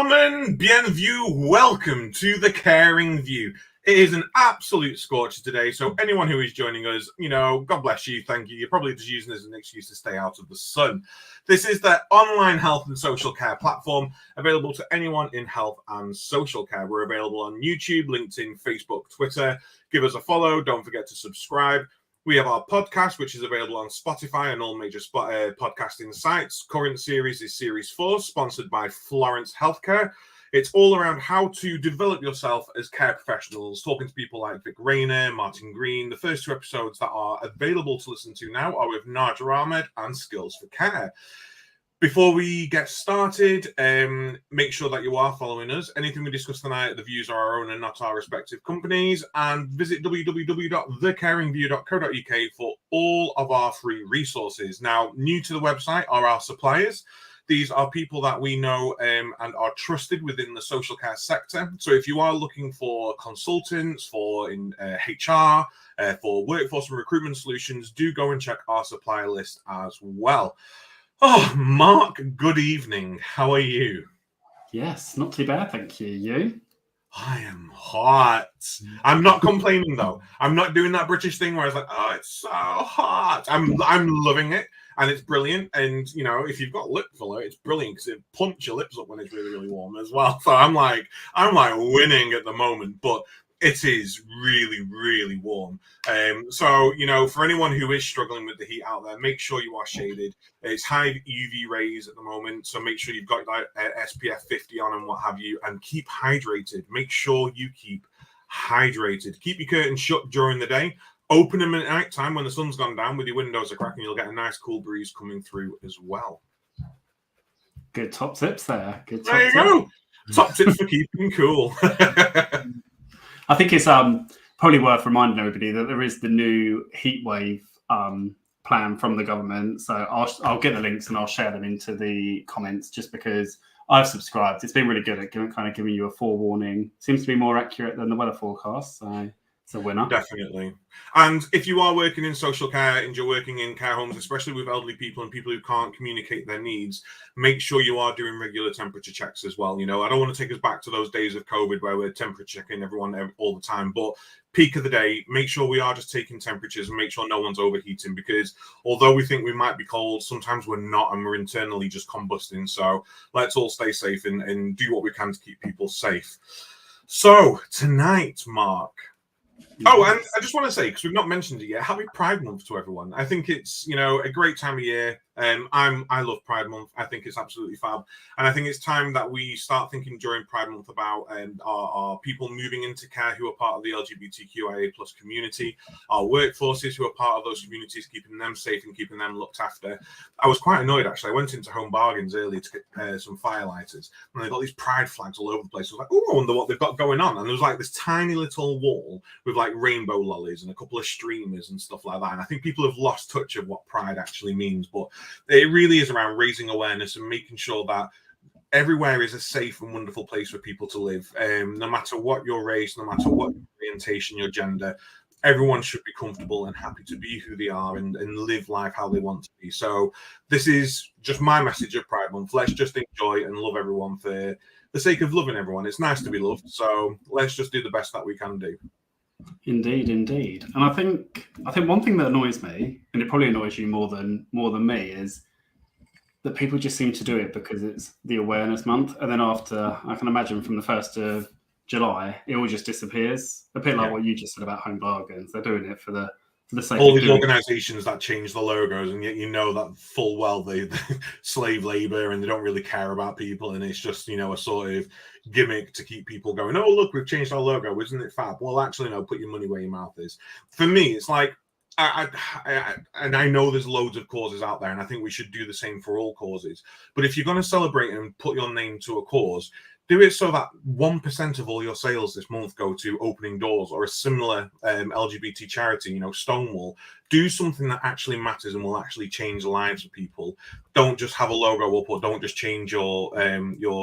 Willkommen, bienvenue, welcome to The Caring View. It is an absolute scorcher today, so anyone who is joining us, God bless you, thank you. You're probably just using this as an excuse to stay out of the sun. This is the online health and social care platform available to anyone in health and social care. We're available on YouTube, LinkedIn, Facebook, Twitter. Give us a follow. Don't forget to subscribe. We have our podcast, which is available on Spotify and all major podcasting sites. Current series is Series 4, sponsored by Florence Healthcare. It's all around how to develop yourself as care professionals, talking to people like Vic Rayner, Martin Green. The first two episodes that are available to listen to now are with Naja Ahmed and Skills for Care. Before we get started, make sure that you are following us. Anything we discuss tonight, the views are our own and not our respective companies. And visit www.thecaringview.co.uk for all of our free resources. Now, new to the website are our suppliers. These are people that we know and are trusted within the social care sector. So if you are looking for consultants, for HR, for workforce and recruitment solutions, do go and check our supplier list as well. Oh, Mark, good evening. How are you? Yes, not too bad, thank you. You? I am hot. I'm not complaining, though. I'm not doing that British thing where I was like, oh, it's so hot. I'm loving it, and it's brilliant. And, if you've got lip filler, it's brilliant because it pumps your lips up when it's really, really warm as well. So I'm like winning at the moment, but it is really, really warm. So, for anyone who is struggling with the heat out there, make sure you are shaded. It's high UV rays at the moment, so make sure you've got that SPF 50 on and what have you, and keep hydrated. Make sure you keep hydrated. Keep your curtains shut during the day. Open them at night time when the sun's gone down with your windows are cracking. You'll get a nice cool breeze coming through as well. Good top tips there. There you go. Top tips for keeping cool. I think it's probably worth reminding everybody that there is the new heat wave plan from the government. So I'll get the links and I'll share them into the comments just because I've subscribed. It's been really good at giving you a forewarning. Seems to be more accurate than the weather forecast. So it's a winner. Definitely. And if you are working in social care and you're working in care homes, especially with elderly people and people who can't communicate their needs, make sure you are doing regular temperature checks as well. I don't want to take us back to those days of COVID where we're temperature checking everyone all the time, but peak of the day, make sure we are just taking temperatures and make sure no one's overheating, because although we think we might be cold, sometimes we're not and we're internally just combusting. So let's all stay safe and do what we can to keep people safe. So tonight, Mark. Oh, and I just want to say, because we've not mentioned it yet, happy Pride Month to everyone. I think it's, a great time of year. I love Pride Month. I think it's absolutely fab. And I think it's time that we start thinking during Pride Month about our people moving into care who are part of the LGBTQIA+ community, our workforces who are part of those communities, keeping them safe and keeping them looked after. I was quite annoyed, actually. I went into Home Bargains earlier to get some firelighters, and they got these pride flags all over the place. I was like, oh, I wonder what they've got going on. And there was like this tiny little wall with like rainbow lollies and a couple of streamers and stuff like that. And I think people have lost touch of what pride actually means, but it really is around raising awareness and making sure that everywhere is a safe and wonderful place for people to live. No matter what your race, no matter what your orientation, your gender, everyone should be comfortable and happy to be who they are and live life how they want to be. So this is just my message of Pride Month. Let's just enjoy and love everyone for the sake of loving everyone. It's nice to be loved. So let's just do the best that we can do. Indeed. And I think one thing that annoys me, and it probably annoys you more than me, is that people just seem to do it because it's the awareness month, and then after, I can imagine from the 1st of July, it all just disappears. A bit like what you just said about Home Bargains. They're doing it for the sake all of these organizations that change the logos, and yet that full well they slave labor and they don't really care about people, and it's just a sort of gimmick to keep people going, oh look, we've changed our logo, isn't it fab? Well, actually no, put your money where your mouth is. For me, it's like and I know there's loads of causes out there, and I think we should do the same for all causes, but if you're going to celebrate and put your name to a cause, do it so that 1% of all your sales this month go to Opening Doors or a similar LGBT charity, Stonewall. Do something that actually matters and will actually change the lives of people. Don't just have a logo up, or don't just change your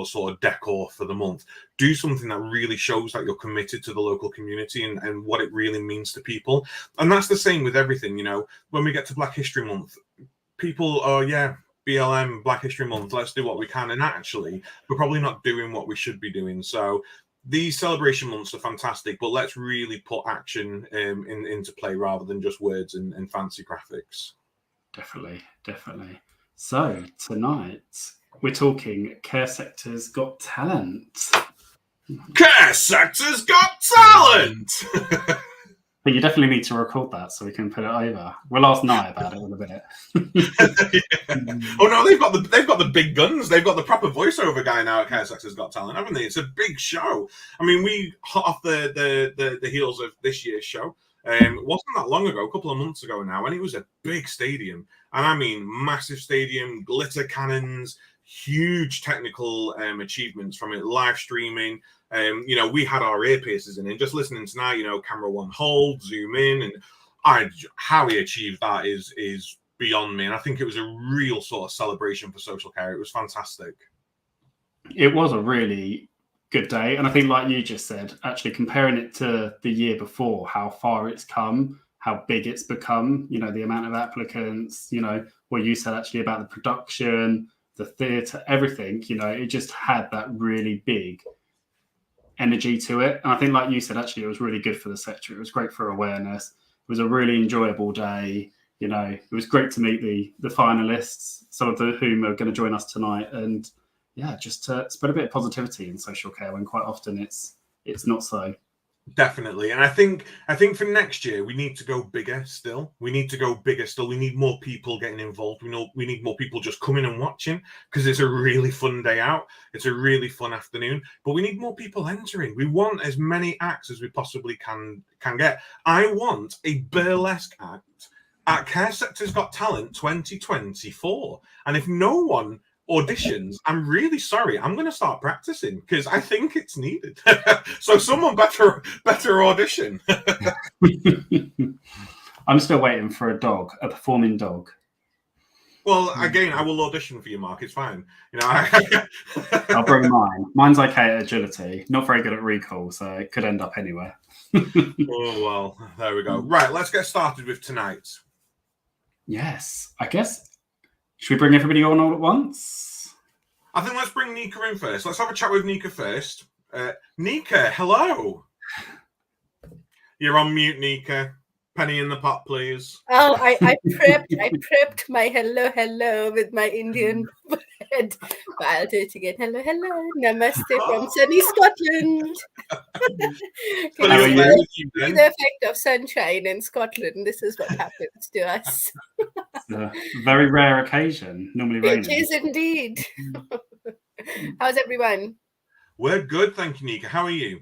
sort of decor for the month. Do something that really shows that you're committed to the local community and what it really means to people. And that's the same with everything, When we get to Black History Month, people are, BLM, Black History Month, let's do what we can. And actually, we're probably not doing what we should be doing. So these celebration months are fantastic, but let's really put action into play rather than just words and fancy graphics. Definitely. So tonight we're talking Care Sector's Got Talent. Care Sector's Got Talent! But you definitely need to record that so we can put it over. We'll ask Nye about it in a bit. Oh no, they've got the big guns. They've got the proper voiceover guy now at Care Sector's Got Talent, haven't they? It's a big show. I mean, we hot off the heels of this year's show. It wasn't that long ago, a couple of months ago now, and it was a big stadium. And I mean, massive stadium, glitter cannons, huge technical achievements from it, live streaming. We had our earpieces in, and just listening tonight, camera one hold, zoom in, and how he achieved that is beyond me. And I think it was a real sort of celebration for social care. It was fantastic. It was a really good day. And I think, like you just said, actually comparing it to the year before, how far it's come, how big it's become, the amount of applicants, what you said actually about the production, the theatre, everything, it just had that really big energy to it. And I think, like you said, actually, it was really good for the sector. It was great for awareness. It was a really enjoyable day. It was great to meet the finalists, some of whom are going to join us tonight. And yeah, just to spread a bit of positivity in social care when quite often it's not so. Definitely. And I think for next year, we need to go bigger still. We need need more people getting involved. We need more people just coming and watching, because it's a really fun day out. It's a really fun afternoon, but we need more people entering. We want as many acts as we possibly can get. I want a burlesque act at Care Sector's Got Talent 2024. And if no one auditions, I'm really sorry. I'm going to start practicing because I think it's needed. So someone better audition. I'm still waiting for a performing dog. Well, again, I will audition for you, Mark. It's fine. I'll bring mine. Mine's okay at agility, not very good at recall, so it could end up anywhere. Oh, well, there we go. Right, let's get started with tonight. Yes, I guess. Should we bring everybody on all at once? I think let's bring Nika in first. Let's have a chat with Nika first. Nika, hello. You're on mute, Nika. Penny in the pot, please. Oh, I prepped my hello with my Indian bread. But I'll do it again. Hello. Namaste from sunny Scotland. The effect of sunshine in Scotland. This is what happens to us. It's a very rare occasion. Normally raining. It is indeed. How's everyone? We're good, thank you, Nika. How are you?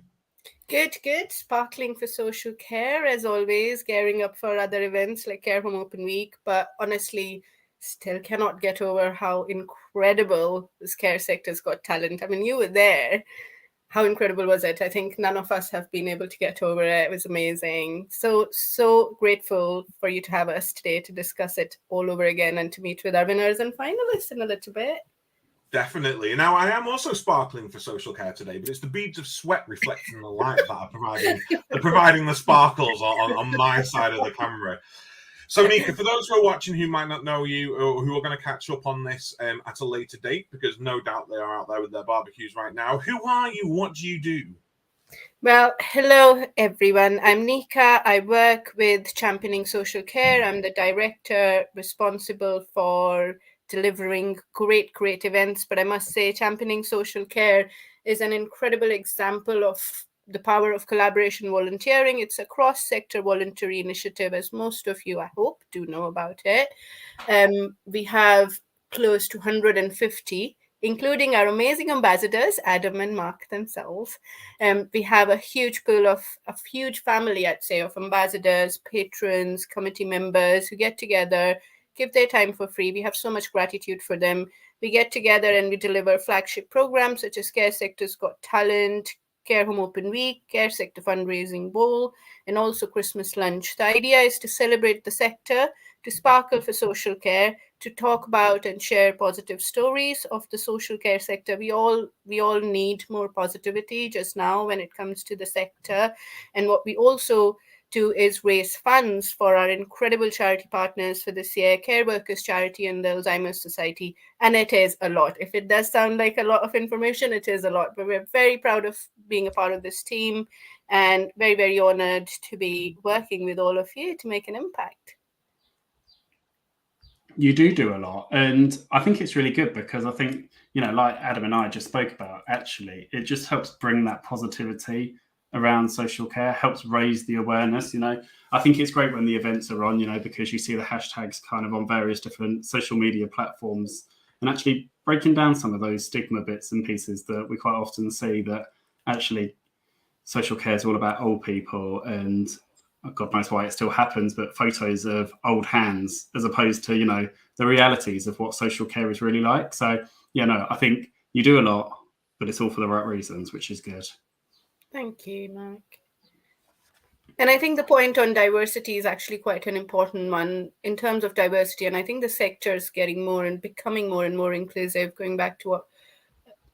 Good. Sparkling for social care, as always, gearing up for other events like Care Home Open Week. But honestly, still cannot get over how incredible this Care Sector's Got Talent. I mean, you were there. How incredible was it? I think none of us have been able to get over it. It was amazing. So grateful for you to have us today to discuss it all over again and to meet with our winners and finalists in a little bit. Definitely. Now, I am also sparkling for social care today, but it's the beads of sweat reflecting the light that are providing the sparkles on my side of the camera. So, Nika, for those who are watching who might not know you or who are going to catch up on this at a later date, because no doubt they are out there with their barbecues right now, who are you? What do you do? Well, hello, everyone. I'm Nika. I work with Championing Social Care. I'm the director responsible for delivering great events. But I must say, Championing Social Care is an incredible example of the power of collaboration volunteering. It's a cross-sector voluntary initiative, as most of you, I hope, do know about it. We have close to 150, including our amazing ambassadors, Adam and Mark themselves. We have a huge pool of a huge family, I'd say, of ambassadors, patrons, committee members who get together, give their time for free. We have so much gratitude for them. We get together and we deliver flagship programs such as Care Sector's Got Talent, Care Home Open Week, Care Sector Fundraising Bowl, and also Christmas Lunch. The idea is to celebrate the sector, to sparkle for social care, to talk about and share positive stories of the social care sector. We all need more positivity just now when it comes to the sector. And what we also do is raise funds for our incredible charity partners for this year, Care Workers Charity and the Alzheimer's Society. And it is a lot. If it does sound like a lot of information, it is a lot. But we're very proud of being a part of this team and very, very honored to be working with all of you to make an impact. You do a lot, and I think it's really good because I think, like Adam and I just spoke about, actually it just helps bring that positivity around social care, helps raise the awareness. I think it's great when the events are on, because you see the hashtags kind of on various different social media platforms, and actually breaking down some of those stigma bits and pieces that we quite often see, that actually social care is all about old people, and God knows why it still happens, but photos of old hands as opposed to, the realities of what social care is really like. So, I think you do a lot, but it's all for the right reasons, which is good. Thank you, Mark. And I think the point on diversity is actually quite an important one in terms of diversity. And I think the sector is getting more and becoming more and more inclusive, going back to what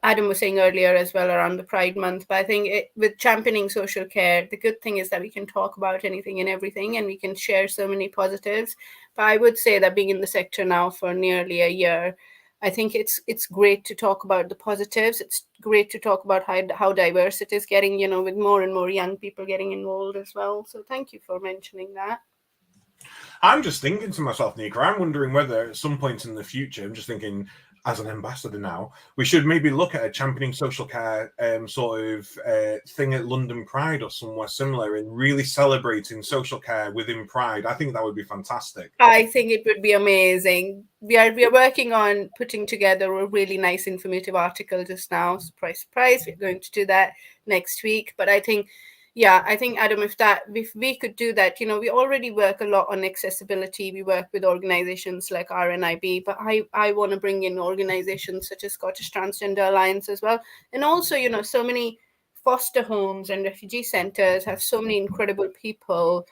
Adam was saying earlier as well around the Pride Month. But I think with championing social care, the good thing is that we can talk about anything and everything, and we can share so many positives. But I would say that being in the sector now for nearly a year, I think it's great to talk about the positives. It's great to talk about how diverse it is getting, with more and more young people getting involved as well. So thank you for mentioning that. I'm just thinking to myself, Nika, I'm wondering whether at some point in the future, I'm just thinking as an ambassador now, we should maybe look at a championing social care sort of thing at London Pride or somewhere similar, and really celebrating social care within Pride. I think that would be fantastic. I think it would be amazing. We are working on putting together a really nice informative article just now. Surprise, surprise. We're going to do that next week. But I think, Adam, if we could do that, we already work a lot on accessibility. We work with organizations like RNIB, but I want to bring in organizations such as Scottish Transgender Alliance as well. And also, so many foster homes and refugee centers have so many incredible people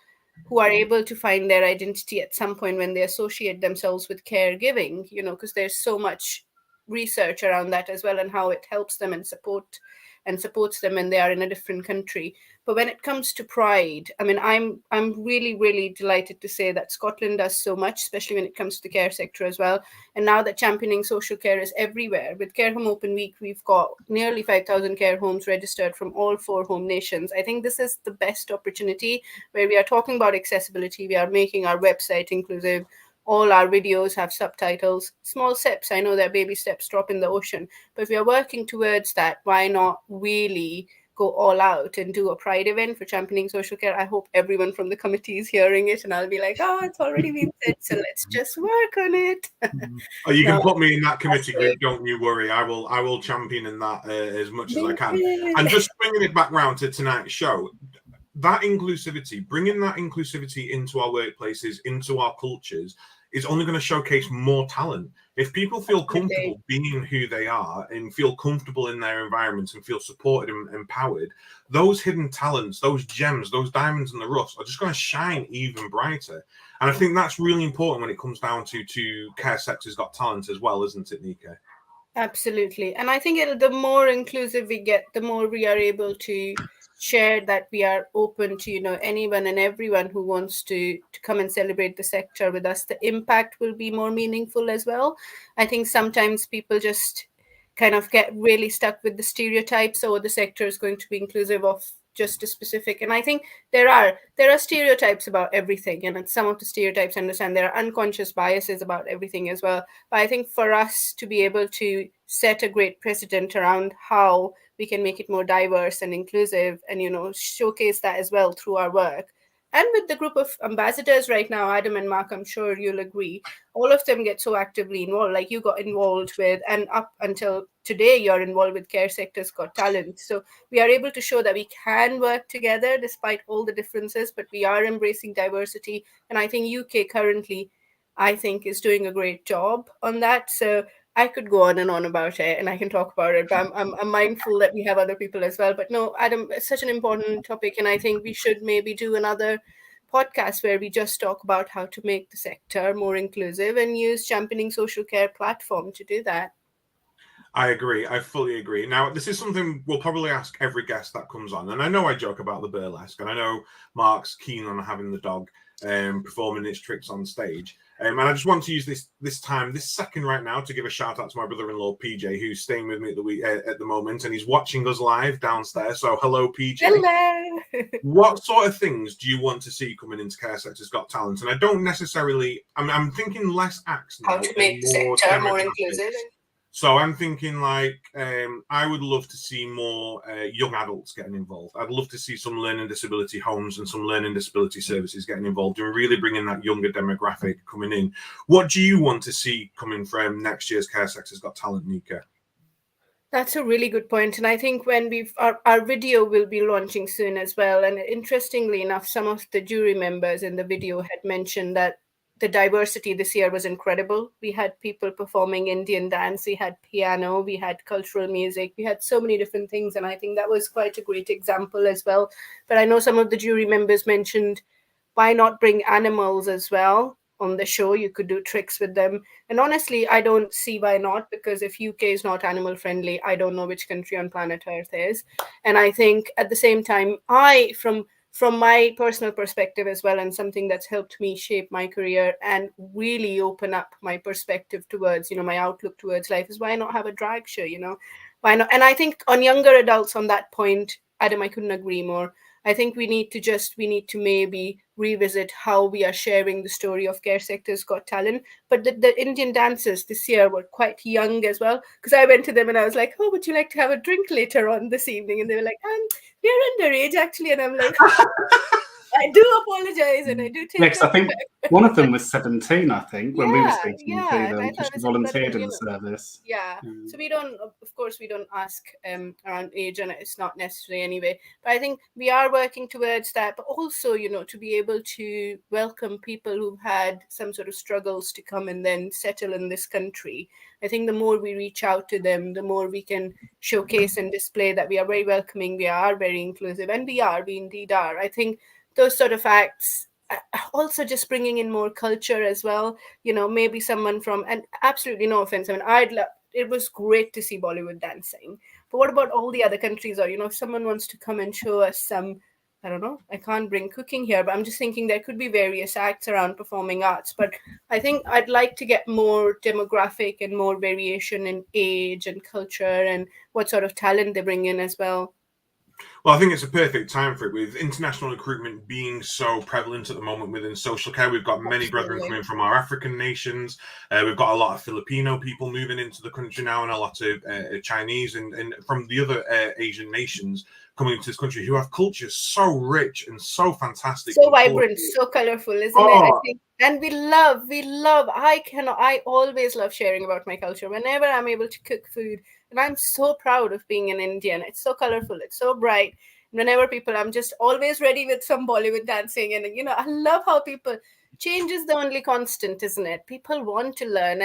who are able to find their identity at some point when they associate themselves with caregiving, because there's so much research around that as well, and how it helps them and supports them when they are in a different country. But when it comes to Pride, I mean, I'm really, really delighted to say that Scotland does so much, especially when it comes to the care sector as well. And now that championing social care is everywhere, with Care Home Open Week, we've got nearly 5,000 care homes registered from all 4 home nations. I think this is the best opportunity where we are talking about accessibility. We are making our website inclusive. All our videos have subtitles. Small steps. I know that baby steps drop in the ocean, but if we are working towards that, why not really go all out and do a Pride event for championing social care? I hope everyone from the committee is hearing it, and I'll be like, oh, it's already been said, so let's just work on it. Oh, you can put me in that committee group. Don't you worry. I will champion in that as much as I can. And just bringing it back round to tonight's show, that inclusivity, bringing that inclusivity into our workplaces, into our cultures, is only going to showcase more talent. If people feel comfortable being who they are and feel comfortable in their environments and feel supported and empowered, those hidden talents, those gems, those diamonds in the rough are just going to shine even brighter. And I think that's really important when it comes down to Care Sector's Got Talent as well, isn't it, Nika? Absolutely. And I think the more inclusive we get, the more we are able to share that we are open to, anyone and everyone who wants to come and celebrate the sector with us. The impact will be more meaningful as well. I think sometimes people just kind of get really stuck with the stereotypes, or the sector is going to be inclusive of just a specific. And I think there are stereotypes about everything, and some of the stereotypes, I understand there are unconscious biases about everything as well. But I think for us to be able to set a great precedent around how we can make it more diverse and inclusive, and showcase that as well through our work. And with the group of ambassadors right now, Adam and Mark, I'm sure you'll agree, all of them get so actively involved. Like you got involved with, and up until today, you're involved with Care Sector's Got Talent. So we are able to show that we can work together despite all the differences, but we are embracing diversity. And I think UK currently, is doing a great job on that. So I could go on and on about it, and I can talk about it, but I'm mindful that we have other people as well. But no, Adam, it's such an important topic, and I think we should maybe do another podcast where we just talk about how to make the sector more inclusive and use championing social care platform to do that. I agree. I fully agree. Now, this is something we'll probably ask every guest that comes on. And I know I joke about the burlesque, and I know Mark's keen on having the dog performing its tricks on stage. And I just want to use this second right now, to give a shout out to my brother-in-law, PJ, who's staying with me at the moment, and he's watching us live downstairs. So hello, PJ. Hello. What sort of things do you want to see coming into Care Sector's Got Talent? And I don't necessarily, I'm thinking less acts now. How to make the more sector more demographics. inclusive. So I'm thinking like I would love to see more young adults getting involved. I'd love to see some learning disability homes and some learning disability services getting involved and really bringing that younger demographic coming in. What do you want to see coming from next year's Care Sector's Got Talent, Nika? That's a really good point. And I think when our video will be launching soon as well. And interestingly enough, some of the jury members in the video had mentioned that the diversity this year was incredible. We had people performing Indian dance, we had piano, we had cultural music, we had so many different things. And I think that was quite a great example as well. But I know some of the jury members mentioned, why not bring animals as well on the show? You could do tricks with them. And honestly, I don't see why not, because if UK is not animal friendly, I don't know which country on planet Earth is. And I think at the same time, from my personal perspective as well, and something that's helped me shape my career and really open up my perspective towards, my outlook towards life, is why not have a drag show, why not? And I think on younger adults on that point, Adam, I couldn't agree more. I think we need to maybe revisit how we are sharing the story of Care Sector's Got Talent. But the Indian dancers this year were quite young as well, because I went to them and I was like, oh, would you like to have a drink later on this evening? And they were like, we're underage actually. And I'm like, I do apologize, and I do take Next, I think one of them was 17, I think, when we were speaking to them, because she volunteered in the service. Yeah. So we don't ask around age, and it's not necessary anyway. But I think we are working towards that, but also, to be able to welcome people who've had some sort of struggles to come and then settle in this country. I think the more we reach out to them, the more we can showcase and display that we are very welcoming, we are very inclusive, and we indeed are. I think those sort of acts, also just bringing in more culture as well, maybe someone from, and absolutely no offense, it was great to see Bollywood dancing, but what about all the other countries? Or if someone wants to come and show us some, I don't know, I can't bring cooking here, but I'm just thinking there could be various acts around performing arts. But I think I'd like to get more demographic and more variation in age and culture and what sort of talent they bring in as well. Well, I think it's a perfect time for it, with international recruitment being so prevalent at the moment within social care. We've got many brethren coming from our African nations. We've got a lot of Filipino people moving into the country now, and a lot of Chinese and from the other Asian nations coming into this country, who have cultures so rich and so fantastic, so vibrant, so colorful, isn't it? I think, and we love. I always love sharing about my culture whenever I'm able to cook food, and I'm so proud of being an Indian. It's so colorful, it's so bright. Whenever I'm just always ready with some Bollywood dancing, and I love how change is the only constant, isn't it? People want to learn,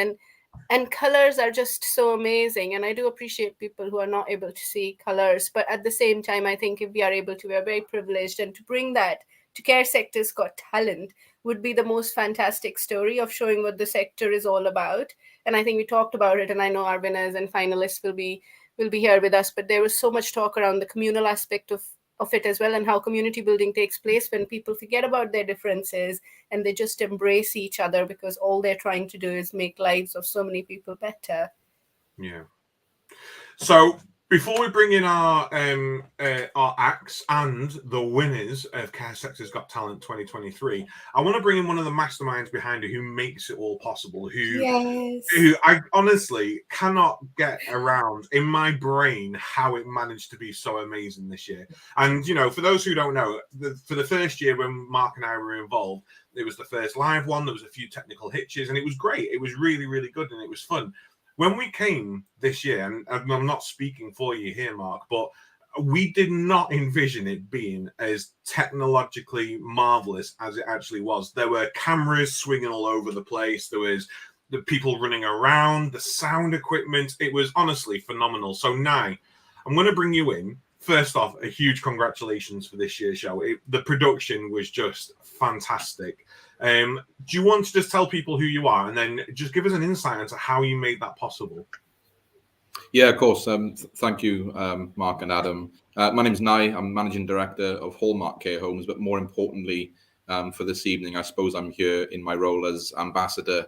and colors are just so amazing. And I do appreciate people who are not able to see colors. But at the same time, I think if we are able to, we are very privileged. And to bring that to Care Sector's Got Talent would be the most fantastic story of showing what the sector is all about. And I think we talked about it, and I know our winners and finalists will be here with us. But there was so much talk around the communal aspect of it as well, and how community building takes place when people forget about their differences and they just embrace each other, because all they're trying to do is make lives of so many people better. Yeah. So before we bring in our acts and the winners of Care Sector's Got Talent 2023, I want to bring in one of the masterminds behind it, who makes it all possible, who I honestly cannot get around in my brain how it managed to be so amazing this year. And, for those who don't know, for the first year when Mark and I were involved, it was the first live one. There was a few technical hitches, and it was great. It was really, really good, and it was fun. When we came this year, and I'm not speaking for you here, Mark, but we did not envision it being as technologically marvelous as it actually was. There were cameras swinging all over the place. There was the people running around, the sound equipment. It was honestly phenomenal. So now I'm going to bring you in. First off, a huge congratulations for this year's show. The production was just fantastic. Do you want to just tell people who you are, and then just give us an insight into how you made that possible? Yeah, of course. Thank you, Mark and Adam. My name's Nye. I'm Managing Director of Hallmark Care Homes, but more importantly, for this evening, I suppose I'm here in my role as Ambassador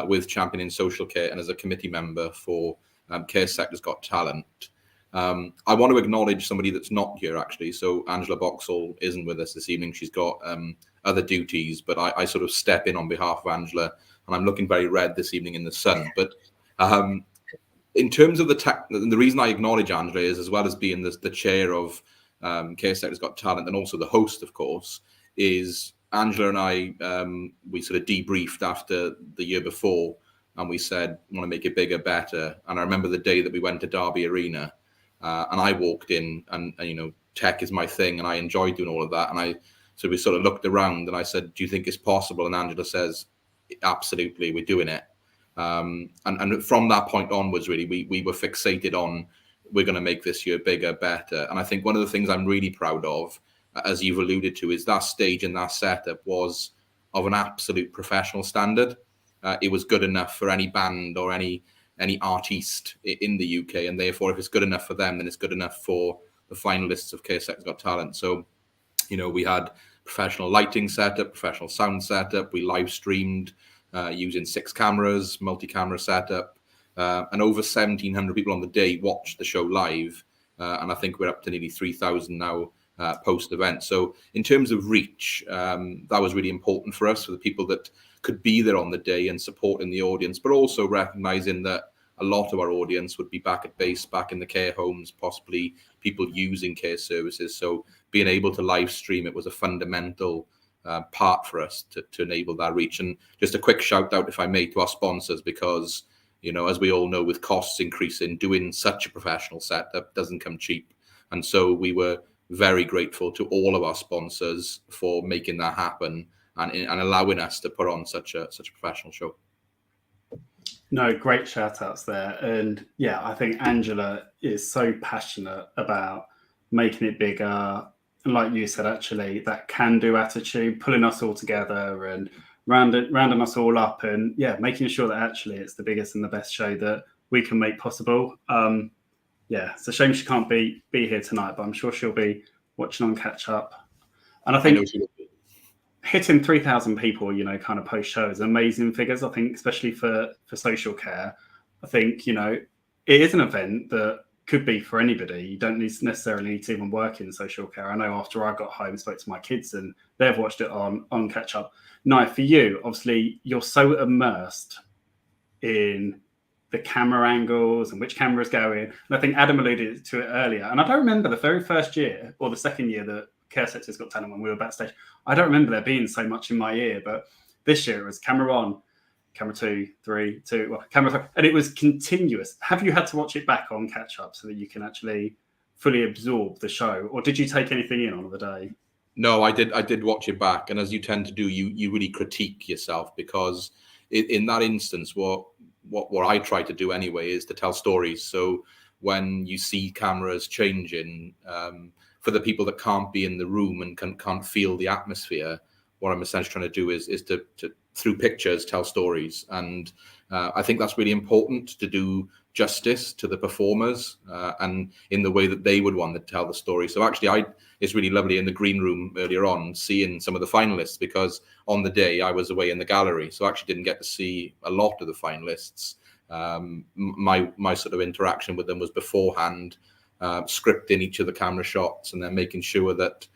with Championing Social Care and as a committee member for Care Sector's Got Talent. I want to acknowledge somebody that's not here, actually. So Angela Boxall isn't with us this evening. She's got other duties, but I sort of step in on behalf of Angela, and I'm looking very red this evening in the sun. But in terms of the reason I acknowledge Angela is, as well as being the chair of Care Sector's Got Talent and also the host, of course, is Angela and I, we sort of debriefed after the year before, and we said, want to make it bigger, better. And I remember the day that we went to Derby Arena, and I walked in, and you know, tech is my thing, and I enjoyed doing all of that. And so we sort of looked around, and I said, do you think it's possible? And Angela says, absolutely, we're doing it. And from that point onwards, really, we were fixated on, we're going to make this year bigger, better. And I think one of the things I'm really proud of, as you've alluded to, is that stage and that setup was of an absolute professional standard. It was good enough for any band or any artiste in the UK, and therefore, if it's good enough for them, then it's good enough for the finalists of Care Sector's Got Talent. So, you know, we had professional lighting setup, professional sound setup. We live streamed using 6 cameras, multi-camera setup, and over 1,700 people on the day watched the show live. And I think we're up to nearly 3,000 now post-event. So in terms of reach, that was really important for us, for the people that could be there on the day and supporting the audience, but also recognizing that a lot of our audience would be back at base, back in the care homes, possibly people using care services. So being able to live stream it was a fundamental part for us to enable that reach. And just a quick shout out, if I may, to our sponsors, because, you know, as we all know, with costs increasing, doing such a professional setup doesn't come cheap. And so we were very grateful to all of our sponsors for making that happen and allowing us to put on such a professional show. No, great shout outs there. And yeah, I think Angela is so passionate about making it bigger. And like you said, actually, that can-do attitude, pulling us all together and rounding us all up, and yeah, making sure that actually it's the biggest and the best show that we can make possible. Yeah, it's a shame she can't be here tonight, but I'm sure she'll be watching on catch up. And I think hitting 3,000 people, you know, kind of post show is amazing figures. I think, especially for social care, I think, you know, it is an event that could be for anybody. You don't necessarily need to even work in social care. I know after I got home, spoke to my kids and they've watched it on catch up. Now, for you, obviously, you're so immersed in the camera angles and which camera is going. And I think Adam alluded to it earlier. And I don't remember the very first year or the second year that Care Sector's Got Talent when we were backstage. I don't remember there being so much in my ear, but this year it was camera 1, camera 2, 3, 2, well, camera 3, and it was continuous. Have you had to watch it back on catch up so that you can actually fully absorb the show, or did you take anything in on the day? No, I did watch it back, and as you tend to do, you really critique yourself, because in that instance, what I try to do anyway is to tell stories. So when you see cameras changing, for the people that can't be in the room and can't feel the atmosphere, what I'm essentially trying to do is to through pictures tell stories. And I think that's really important, to do justice to the performers and in the way that they would want to tell the story. So actually, it's really lovely in the green room earlier on seeing some of the finalists, because on the day I was away in the gallery, so I actually didn't get to see a lot of the finalists. My sort of interaction with them was beforehand, scripting each of the camera shots and then making sure that,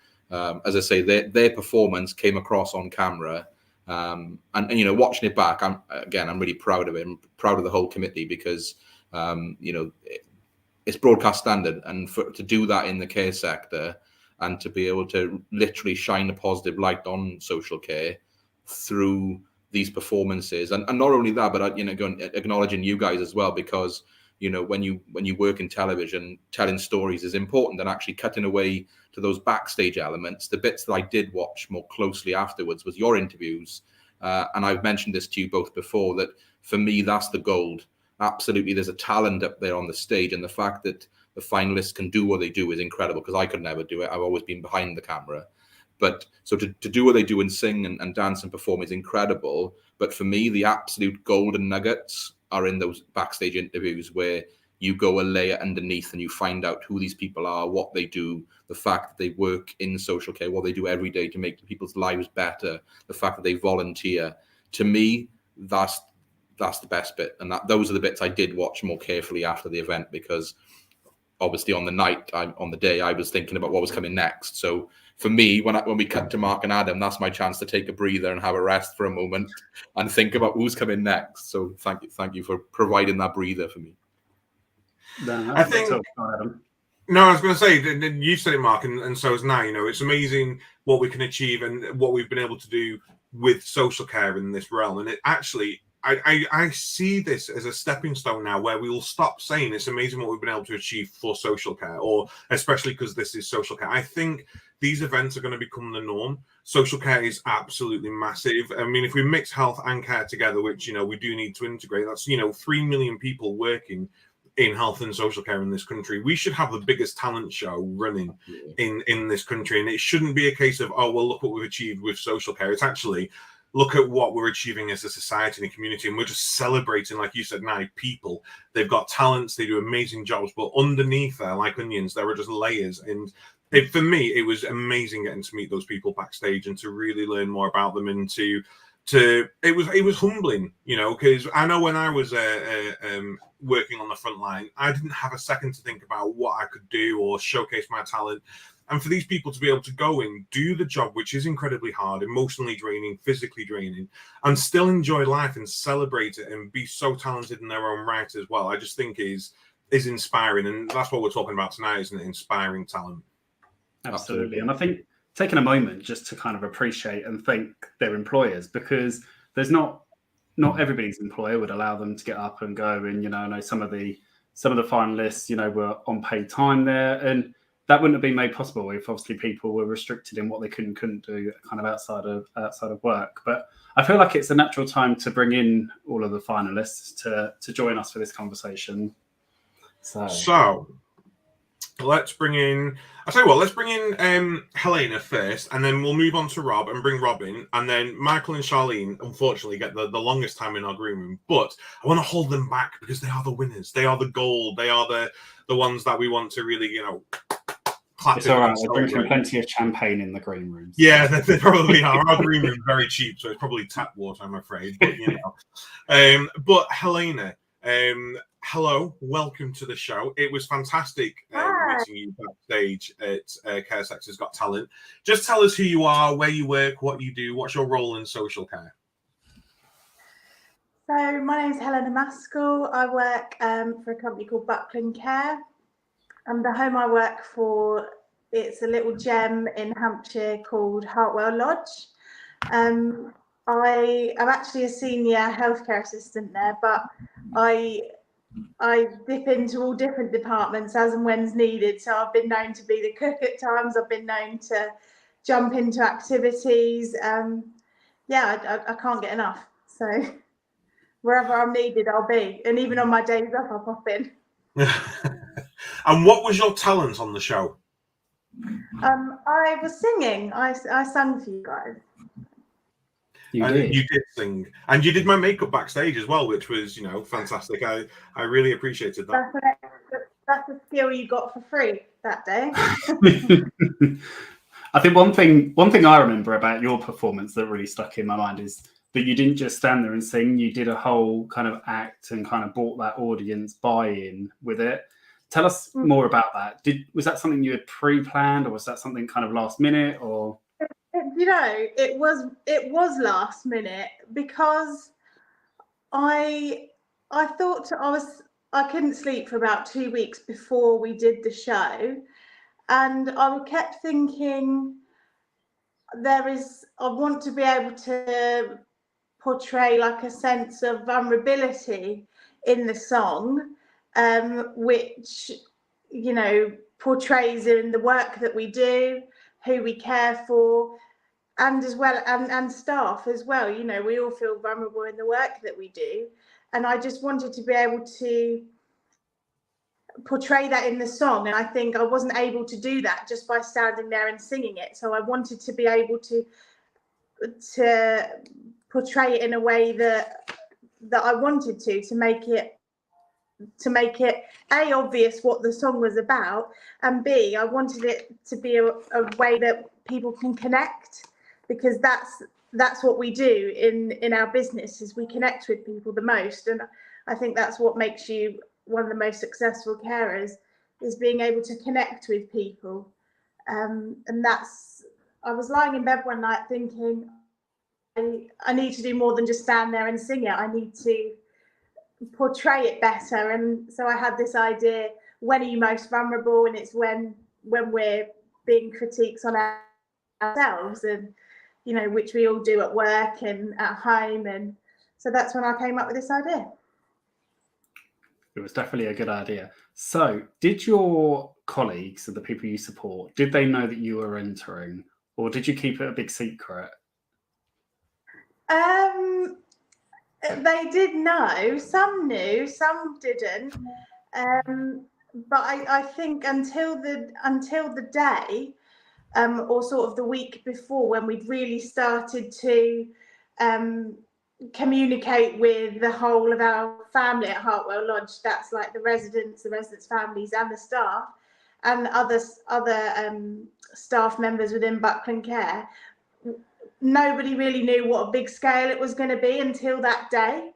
as I say, their performance came across on camera. And you know, watching it back, I'm really proud of it. I'm proud of the whole committee, because you know, it's broadcast standard, and to do that in the care sector and to be able to literally shine a positive light on social care through these performances, and not only that, but you know, acknowledging you guys as well, because you know, when you work in television, telling stories is important, and actually cutting away to those backstage elements. The bits that I did watch more closely afterwards was your interviews, and I've mentioned this to you both before, that for me that's the gold. Absolutely, there's a talent up there on the stage, and the fact that the finalists can do what they do is incredible, because I could never do it. I've always been behind the camera. But so to do what they do and sing and dance and perform is incredible. But for me, the absolute golden nuggets are in those backstage interviews where you go a layer underneath and you find out who these people are, what they do, the fact that they work in social care, what they do every day to make people's lives better, the fact that they volunteer. To me, that's the best bit. And those are the bits I did watch more carefully after the event, because obviously on the day, I was thinking about what was coming next. So for me, when we cut to Mark and Adam, that's my chance to take a breather and have a rest for a moment and think about who's coming next. So thank you for providing that breather for me. I think. No, I was going to say, you said it, Mark, and so is Nye. It's amazing what we can achieve and what we've been able to do with social care in this realm. And it actually, I see this as a stepping stone now, where we will stop saying it's amazing what we've been able to achieve for social care, or especially because this is social care. I think these events are going to become the norm. Social care is absolutely massive. I mean, if we mix health and care together, which, we do need to integrate, that's, 3 million people working in health and social care in this country. We should have the biggest talent show running in this country. And it shouldn't be a case of, oh, well, look what we've achieved with social care. It's actually, look at what we're achieving as a society and a community. And we're just celebrating, like you said, now people, they've got talents, they do amazing jobs, but underneath there, like onions, there are just layers. And for me, it was amazing getting to meet those people backstage and to really learn more about them, and it was humbling, because I know when I was working on the front line, I didn't have a second to think about what I could do or showcase my talent. And for these people to be able to go and do the job, which is incredibly hard, emotionally draining, physically draining, and still enjoy life and celebrate it and be so talented in their own right as well, I just think is inspiring. And that's what we're talking about tonight, isn't it? Inspiring talent. Absolutely. And I think taking a moment just to kind of appreciate and thank their employers, because there's not everybody's employer would allow them to get up and go. And, I know some of the finalists, were on paid time there, and that wouldn't have been made possible if obviously people were restricted in what they couldn't do kind of outside of work. But I feel like it's a natural time to bring in all of the finalists to join us for this conversation. So let's bring in, I'll tell you what, let's bring in Helena first, and then we'll move on to Rob and bring Rob in, and then Michael and Charlene, unfortunately, get the longest time in our green room. But I want to hold them back because they are the winners. They are the gold. They are the ones that we want to really, clap. It's all right. We're drinking plenty of champagne in the green rooms. Yeah, they probably are. Our green room is very cheap, so it's probably tap water, I'm afraid. But, but Helena, hello, welcome to the show. It was fantastic meeting you backstage at Care Sector's Got Talent. Just tell us who you are, where you work, what you do, what's your role in social care? So my name is Helena Maskell. I work for a company called Buckland Care. And the home I work for, it's a little gem in Hampshire called Hartwell Lodge. I'm actually a senior healthcare assistant there, but I dip into all different departments as and when's needed. So I've been known to be the cook at times. I've been known to jump into activities. I can't get enough. So wherever I'm needed, I'll be. And even on my days off, I'll pop in. And what was your talent on the show? I was singing. I sang for you guys. You did sing, and you did my makeup backstage as well, which was, fantastic. I really appreciated that. That's a skill you got for free that day. I think one thing I remember about your performance that really stuck in my mind is that you didn't just stand there and sing. You did a whole kind of act and kind of brought that audience buy-in with it. Tell us more about that. Was that something you had pre-planned, or was that something kind of last minute, or? It was last minute, because I thought I couldn't sleep for about 2 weeks before we did the show, and I kept thinking I want to be able to portray like a sense of vulnerability in the song, which portrays in the work that we do, who we care for, and as well and staff as well. We all feel vulnerable in the work that we do, and I just wanted to be able to portray that in the song, and I think I wasn't able to do that just by standing there and singing it. So I wanted to be able to portray it in a way that I wanted to make it to make it A, obvious what the song was about, and B, I wanted it to be a way that people can connect, because that's what we do in our business, is we connect with people the most. And I think that's what makes you one of the most successful carers, is being able to connect with people. And I was lying in bed one night thinking, I need to do more than just stand there and sing it. I need to portray it better. And so I had this idea, when are you most vulnerable? And it's when we're being critiques on ourselves, and which we all do at work and at home. And so that's when I came up with this idea. It was definitely a good idea. So did your colleagues and the people you support, did they know that you were entering, or did you keep it a big secret? They did know. Some knew, some didn't. But I think until the day, or sort of the week before, when we'd really started to communicate with the whole of our family at Hartwell Lodge, that's like the residents families, and the staff, and other staff members within Buckland Care, nobody really knew what a big scale it was going to be until that day.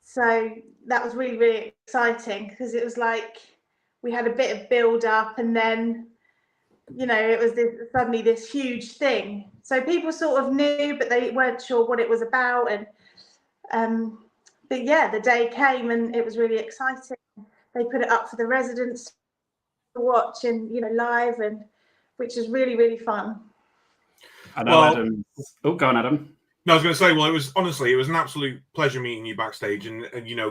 So that was really, really exciting, because it was like we had a bit of build up, and then it was suddenly this huge thing. So people sort of knew, but they weren't sure what it was about. And but yeah, the day came and it was really exciting. They put it up for the residents to watch, and live, and which is really, really fun. I know, Adam. Oh, go on, Adam. No, I was going to say, well, it was an absolute pleasure meeting you backstage, and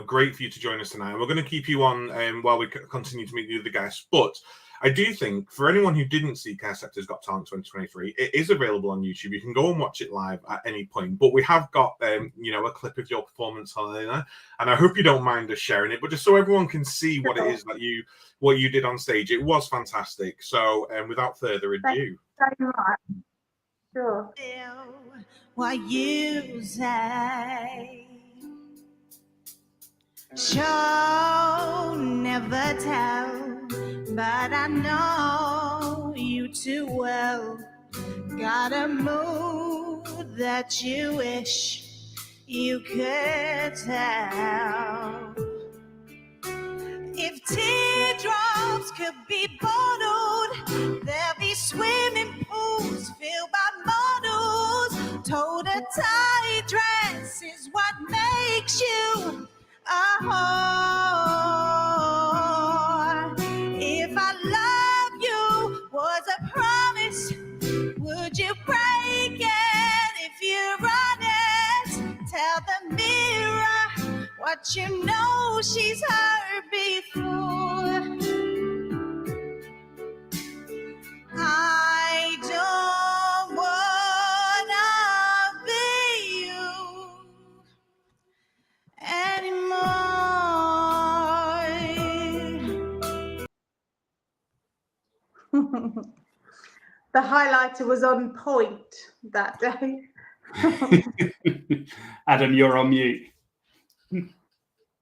great for you to join us tonight. And we're going to keep you on while we continue to meet the other guests. But I do think, for anyone who didn't see Care Sector's Got Talent 2023, it is available on YouTube. You can go and watch it live at any point. But we have got, a clip of your performance, Helena, and I hope you don't mind us sharing it. But just so everyone can see what it is that what you did on stage, it was fantastic. So, without further ado, Thank you so much. Sure. What you say, show never tell, but I know you too well. Got a mood that you wish you could tell. If teardrops could be bottled, there'd be swimming pools filled by models. Told a tight dress is what makes you a whore. If I love you was a promise, would you break it? If you're honest, tell the mirror what you know she's heard before. I don't wanna be you anymore. The highlighter was on point that day. Adam, you're on mute.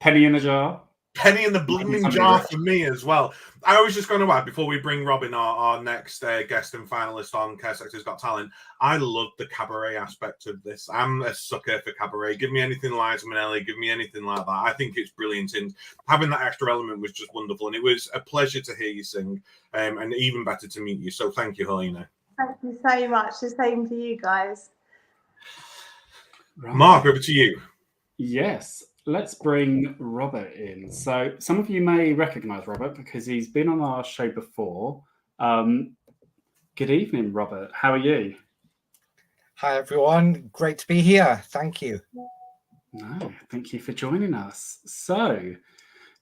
Penny in the jar. Penny in the blooming jar for me as well. I was just going to add, before we bring Robin, our next guest and finalist on Care Sector's Got Talent, I love the cabaret aspect of this. I'm a sucker for cabaret. Give me anything Liza Minnelli, give me anything like that. I think it's brilliant, and having that extra element was just wonderful, and it was a pleasure to hear you sing, and even better to meet you. So thank you, Helena. Thank you so much. The same to you guys. Right. Mark, over to you. Yes. Let's bring Robert in. So some of you may recognise Robert because he's been on our show before. Good evening, Robert. How are you? Hi, everyone. Great to be here. Thank you. No, thank you for joining us. So,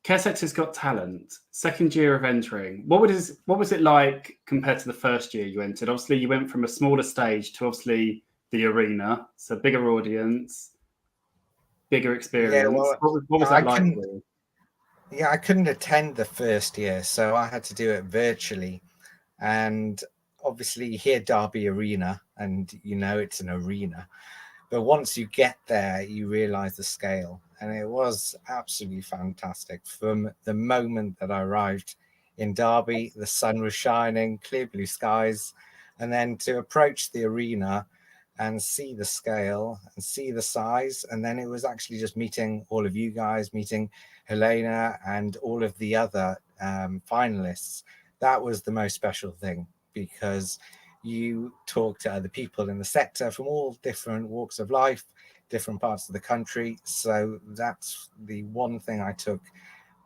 Care Sector's Got Talent, second year of entering. What was it like compared to the first year you entered? Obviously, you went from a smaller stage to obviously the arena, so bigger audience. Bigger experience. Yeah, well, what was that like? I couldn't attend the first year, so I had to do it virtually. And obviously, you hear Derby Arena, and it's an arena. But once you get there, you realise the scale. and it was absolutely fantastic. From the moment that I arrived in Derby, the sun was shining, clear blue skies, and then to approach the arena and see the scale and see the size, and then it was actually just meeting all of you guys, meeting Helena and all of the other finalists. That was the most special thing, because you talk to other people in the sector from all different walks of life, different parts of the country. So that's the one thing I took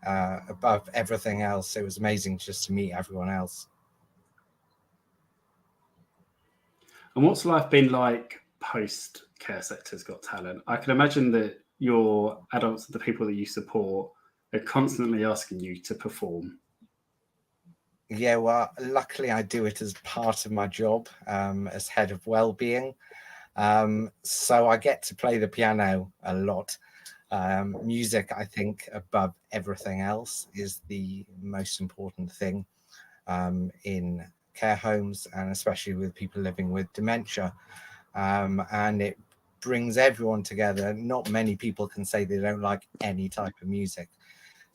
above everything else. It was amazing just to meet everyone else. And what's life been like post Care Sector's Got Talent? I can imagine that your adults, the people that you support, are constantly asking you to perform. Yeah, well, luckily I do it as part of my job as head of wellbeing. So I get to play the piano a lot. Music, I think, above everything else, is the most important thing in care homes, and especially with people living with dementia. And it brings everyone together. Not many people can say they don't like any type of music.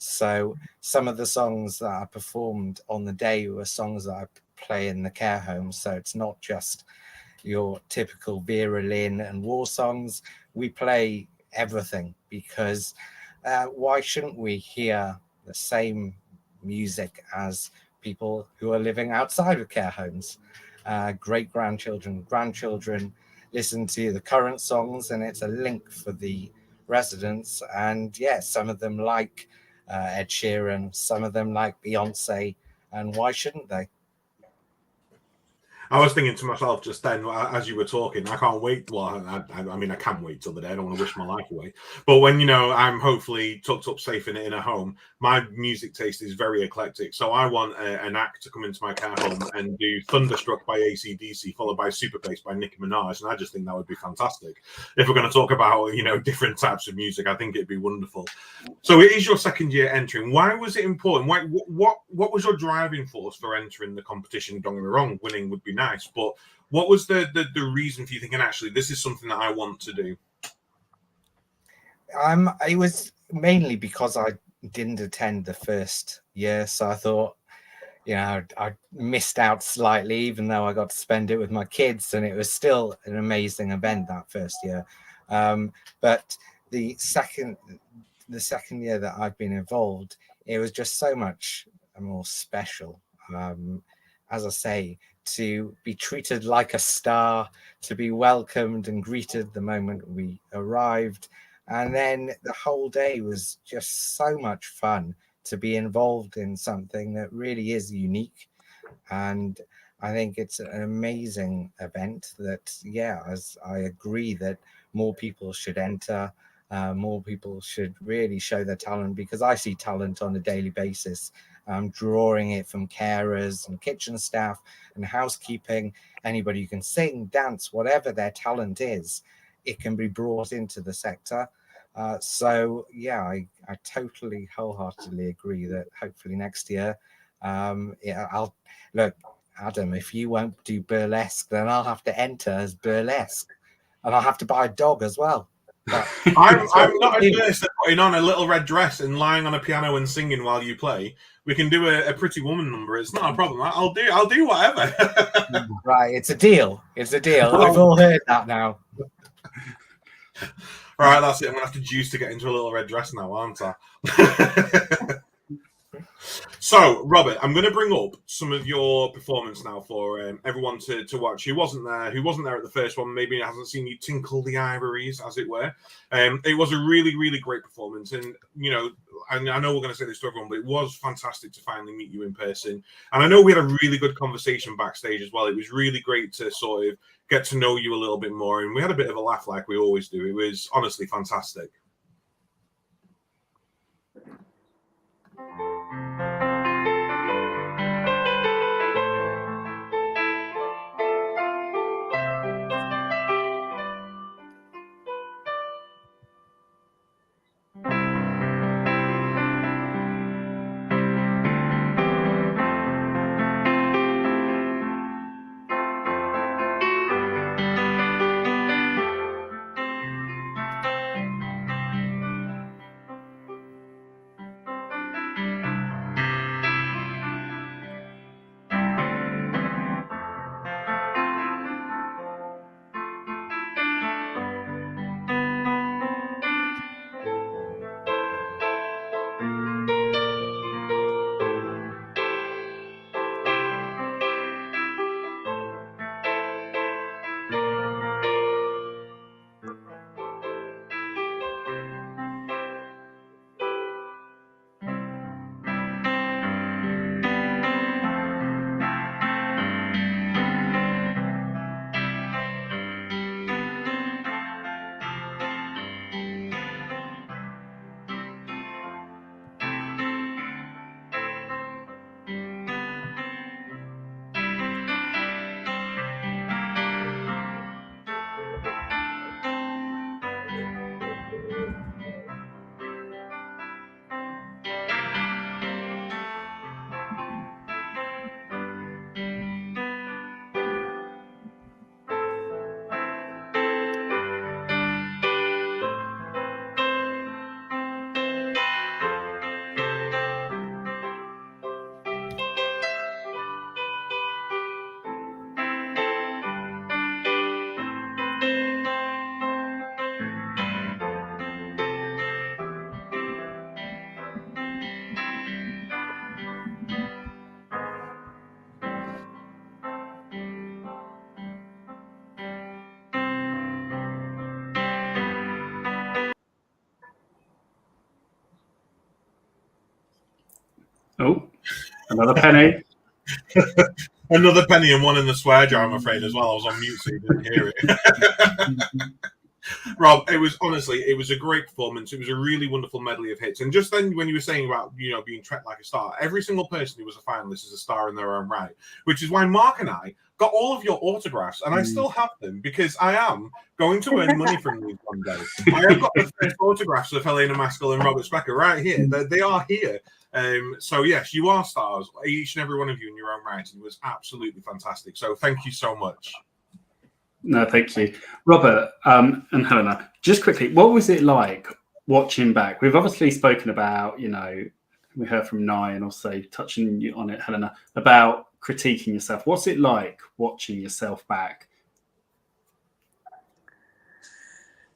So some of the songs that I performed on the day were songs that I play in the care home. So it's not just your typical Vera Lynn and war songs. We play everything, because why shouldn't we hear the same music as people who are living outside of care homes? Great grandchildren, grandchildren listen to the current songs, and it's a link for the residents. And yes, some of them like Ed Sheeran, some of them like Beyonce, and why shouldn't they? I was thinking to myself just then, as you were talking, I can't wait. Well, I mean, I can wait till the day. I don't want to wish my life away. But when, I'm hopefully tucked up safe in a home, my music taste is very eclectic. So I want an act to come into my care home and do Thunderstruck by AC/DC, followed by Super Bass by Nicki Minaj. And I just think that would be fantastic. If we're going to talk about, different types of music, I think it'd be wonderful. So it is your second year entering. Why was it important? What was your driving force for entering the competition? Don't get me wrong, winning would be nice, but what was the reason for you thinking, actually, this is something that I want to do? It was mainly because I didn't attend the first year, so I thought, I missed out slightly, even though I got to spend it with my kids, and it was still an amazing event that first year. But the second year that I've been involved, it was just so much more special. As I say, to be treated like a star, to be welcomed and greeted the moment we arrived. And then the whole day was just so much fun to be involved in something that really is unique. And I think it's an amazing event that, as I agree that more people should enter, more people should really show their talent, because I see talent on a daily basis. Drawing it from carers and kitchen staff and housekeeping, anybody who can sing, dance, whatever their talent is, it can be brought into the sector. I totally wholeheartedly agree that hopefully next year, I'll look, Adam, if you won't do burlesque, then I'll have to enter as burlesque, and I'll have to buy a dog as well. But I'm not adverse to putting on a little red dress and lying on a piano and singing while you play. We can do a Pretty Woman number. It's not a problem. I'll do whatever. Right, it's a deal. It's a deal. We've all heard that now. All right, that's it. I'm gonna have to juice to get into a little red dress now, aren't I? So, Robert, I'm going to bring up some of your performance now for everyone to watch who wasn't there at the first one, maybe hasn't seen you tinkle the ivories, as it were. It was a really, really great performance. And, I know we're going to say this to everyone, but it was fantastic to finally meet you in person. And I know we had a really good conversation backstage as well. It was really great to sort of get to know you a little bit more. And we had a bit of a laugh like we always do. It was honestly fantastic. Oh, another penny. Another penny and one in the swear jar, I'm afraid, as well. I was on mute, so you didn't hear it. Rob, it was a great performance. It was a really wonderful medley of hits. And just then, when you were saying about, being treated like a star, every single person who was a finalist is a star in their own right, which is why Mark and I got all of your autographs, and I still have them because I am going to earn money from these one day. I have got the first photographs of Helena Maskell and Robert Specker right here. They are here. So yes, you are stars, each and every one of you in your own right. It was absolutely fantastic. So thank you so much. No, thank you, Robert and Helena. Just quickly, what was it like watching back? We've obviously spoken about, we heard from Nye and also touching on it, Helena, about critiquing yourself. What's it like watching yourself back?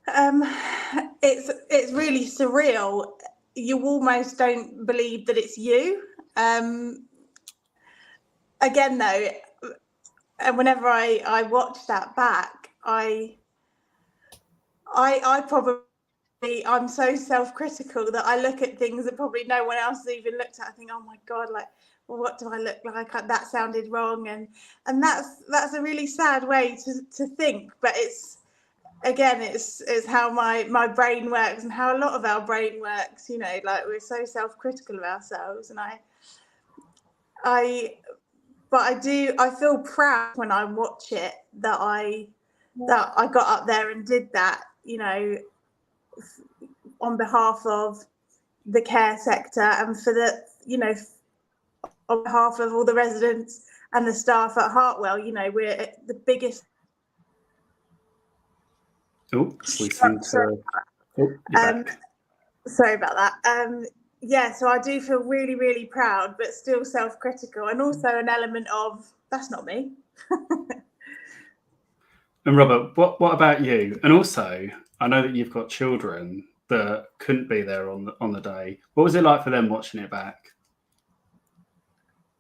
It's really surreal. You almost don't believe that it's you. Again, though, and whenever I watch that back, I probably, I'm so self-critical that I look at things that probably no one else has even looked at. I think, oh my God, like, well, what do I look like? That sounded wrong. And that's a really sad way to think, but it's how my brain works and how a lot of our brain works, like we're so self-critical of ourselves. And I feel proud when I watch it that I got up there and did that, on behalf of the care sector and for the, on behalf of all the residents and the staff at Hartwell. We're the biggest. Oh, we seem to. Oh, you're back. Sorry about that. So I do feel really, really proud, but still self-critical, and also an element of that's not me. And Robert, what about you? And also, I know that you've got children that couldn't be there on the day. What was it like for them watching it back?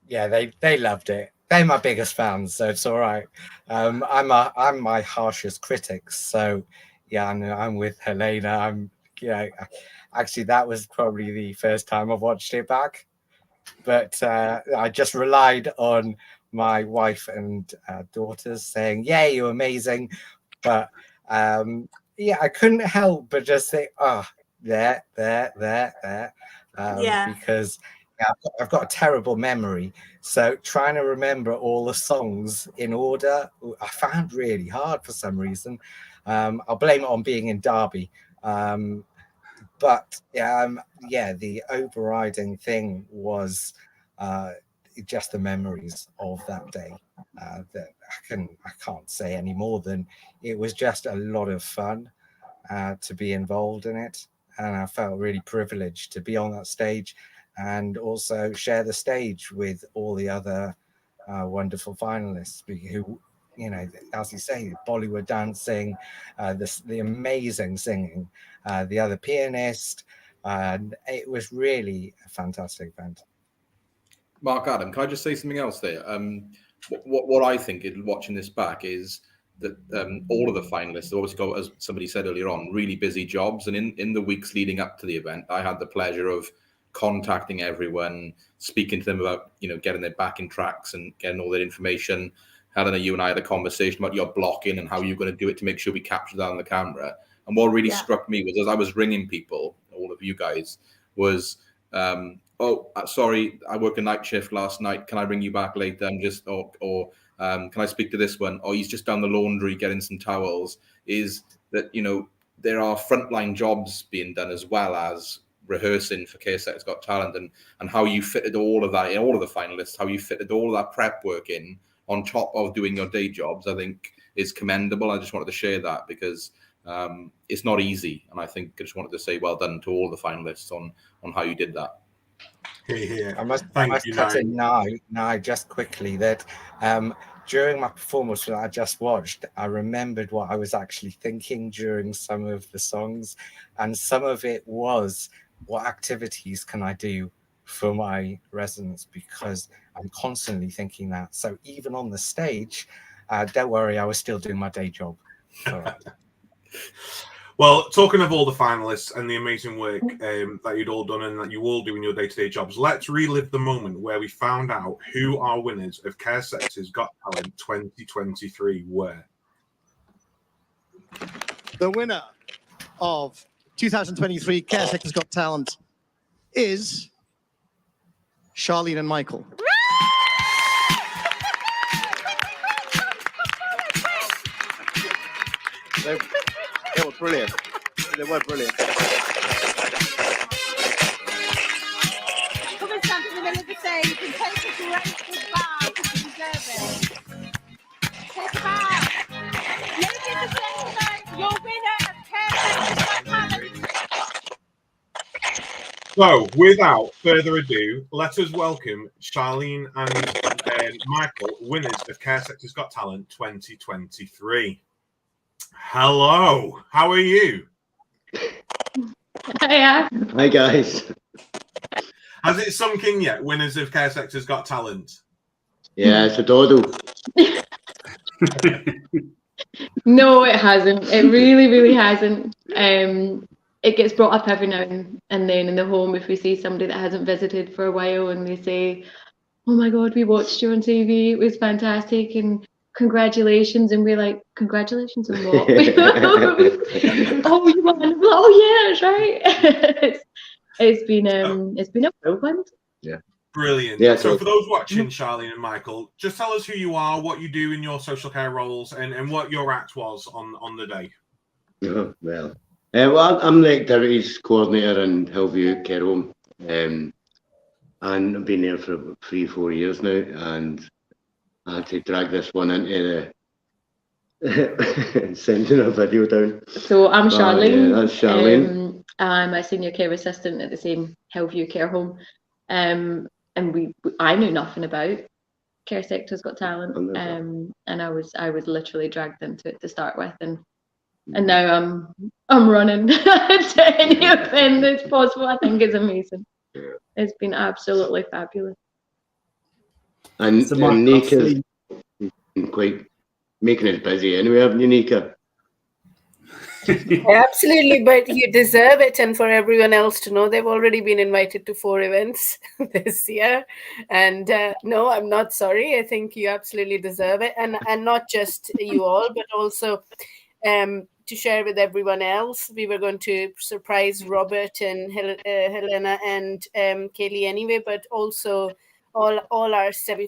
Yeah, they loved it. They're my biggest fans, so it's all right. I'm my harshest critic, so yeah, I'm with Helena. Actually, that was probably the first time I've watched it back, but I just relied on my wife and daughters saying, "Yeah, you're amazing," but I couldn't help but just say, "Oh, there," because I've got a terrible memory. So trying to remember all the songs in order, I found really hard for some reason. I'll blame it on being in Derby. But the overriding thing was just the memories of that day. That I can't say any more than it was just a lot of fun to be involved in it, and I felt really privileged to be on that stage and also share the stage with all the other wonderful finalists who, as you say, Bollywood dancing, the amazing singing, the other pianist, and it was really a fantastic event. Mark, Adam, can I just say something else there? What I think watching this back is that all of the finalists have obviously got, as somebody said earlier on, really busy jobs. And in the weeks leading up to the event, I had the pleasure of contacting everyone, speaking to them about, getting their backing tracks and getting all their information. Helena, you and I had a conversation about your blocking and how you're going to do it to make sure we capture that on the camera. And what really struck me was, as I was ringing people, all of you guys, was, sorry, I worked a night shift last night. Can I ring you back later? Can I speak to this one? Or he's just down the laundry getting some towels. Is that, there are frontline jobs being done as well as rehearsing for KSX Got Talent, and how you fitted all of that in, all of the finalists, how you fitted all of that prep work in on top of doing your day jobs, I think is commendable. I just wanted to share that because it's not easy. And I think I just wanted to say well done to all the finalists on how you did that. Here. I must cut in now just quickly that during my performance that I just watched, I remembered what I was actually thinking during some of the songs, and some of it was, what activities can I do for my residents, because I'm constantly thinking that. So even on the stage, don't worry, I was still doing my day job. All right. Well, talking of all the finalists and the amazing work that you'd all done and that you all do in your day-to-day jobs, let's relive the moment where we found out who our winners of Care Sector's Got Talent 2023 were. The winner of 2023 Care Sector's Got Talent is Charlene and Michael. They were brilliant. They were brilliant. Come and stand in the middle of the stage and take a great big bow because you deserve it. Take a bow. Ladies and gentlemen, your winner of Care Sector's Got Talent. So, without further ado, let us welcome Charlene and Michael, winners of Care Sector's Got Talent 2023. Hello, how are you? Hiya. Hi guys. Has it sunk in yet? Winners of Care Sector's Got Talent. Yeah, it's a doddle. No, it hasn't. It really, really hasn't. It gets brought up every now and then in the home if we see somebody that hasn't visited for a while and they say, "Oh my God, we watched you on TV. It was fantastic and congratulations." And we're like, "Congratulations on what?" "Oh, you won." "Oh yeah, that's right." It's been a whirlwind. Yeah. Brilliant. Yeah, so for those watching, Charlene and Michael, just tell us who you are, what you do in your social care roles, and what your act was on the day. Well, I'm the activities coordinator in Hillview Care Home, and I've been there for 3-4 years now, and I had to drag this one into the sending a video down. So I'm Charlene. Yeah, that's Charlene. I'm a senior care assistant at the same Hillview Care Home. And I knew nothing about Care Sector's Got Talent. And I was literally dragged into it to start with, and now I'm running to any event that's possible. I think it's amazing. Yeah. It's been absolutely fabulous. And So Nika's quite making us busy anyway, haven't you, Nika? Absolutely, but you deserve it. And for everyone else to know, they've already been invited to 4 events this year. And no, I'm not sorry. I think you absolutely deserve it. And not just you all, but also to share with everyone else. We were going to surprise Robert and Helena and Kaylee anyway, but also all our semi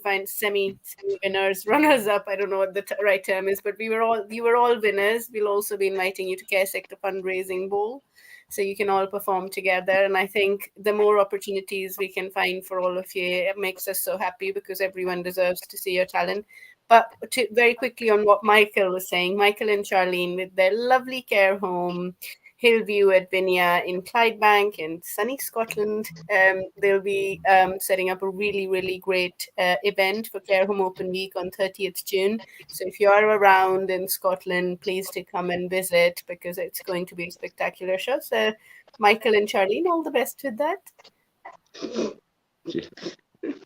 winners, runners up. I don't know what the right term is, but you were all winners. We'll also be inviting you to Care Sector Fundraising Bowl, so you can all perform together. And I think the more opportunities we can find for all of you, it makes us so happy, because everyone deserves to see your talent. But very quickly on what Michael was saying, Michael and Charlene with their lovely care home, Hillview at Vinia in Clydebank in sunny Scotland. They'll be setting up a really, really great event for Care Home Open Week on 30th June. So if you are around in Scotland, please do come and visit, because it's going to be a spectacular show. So Michael and Charlene, all the best with that.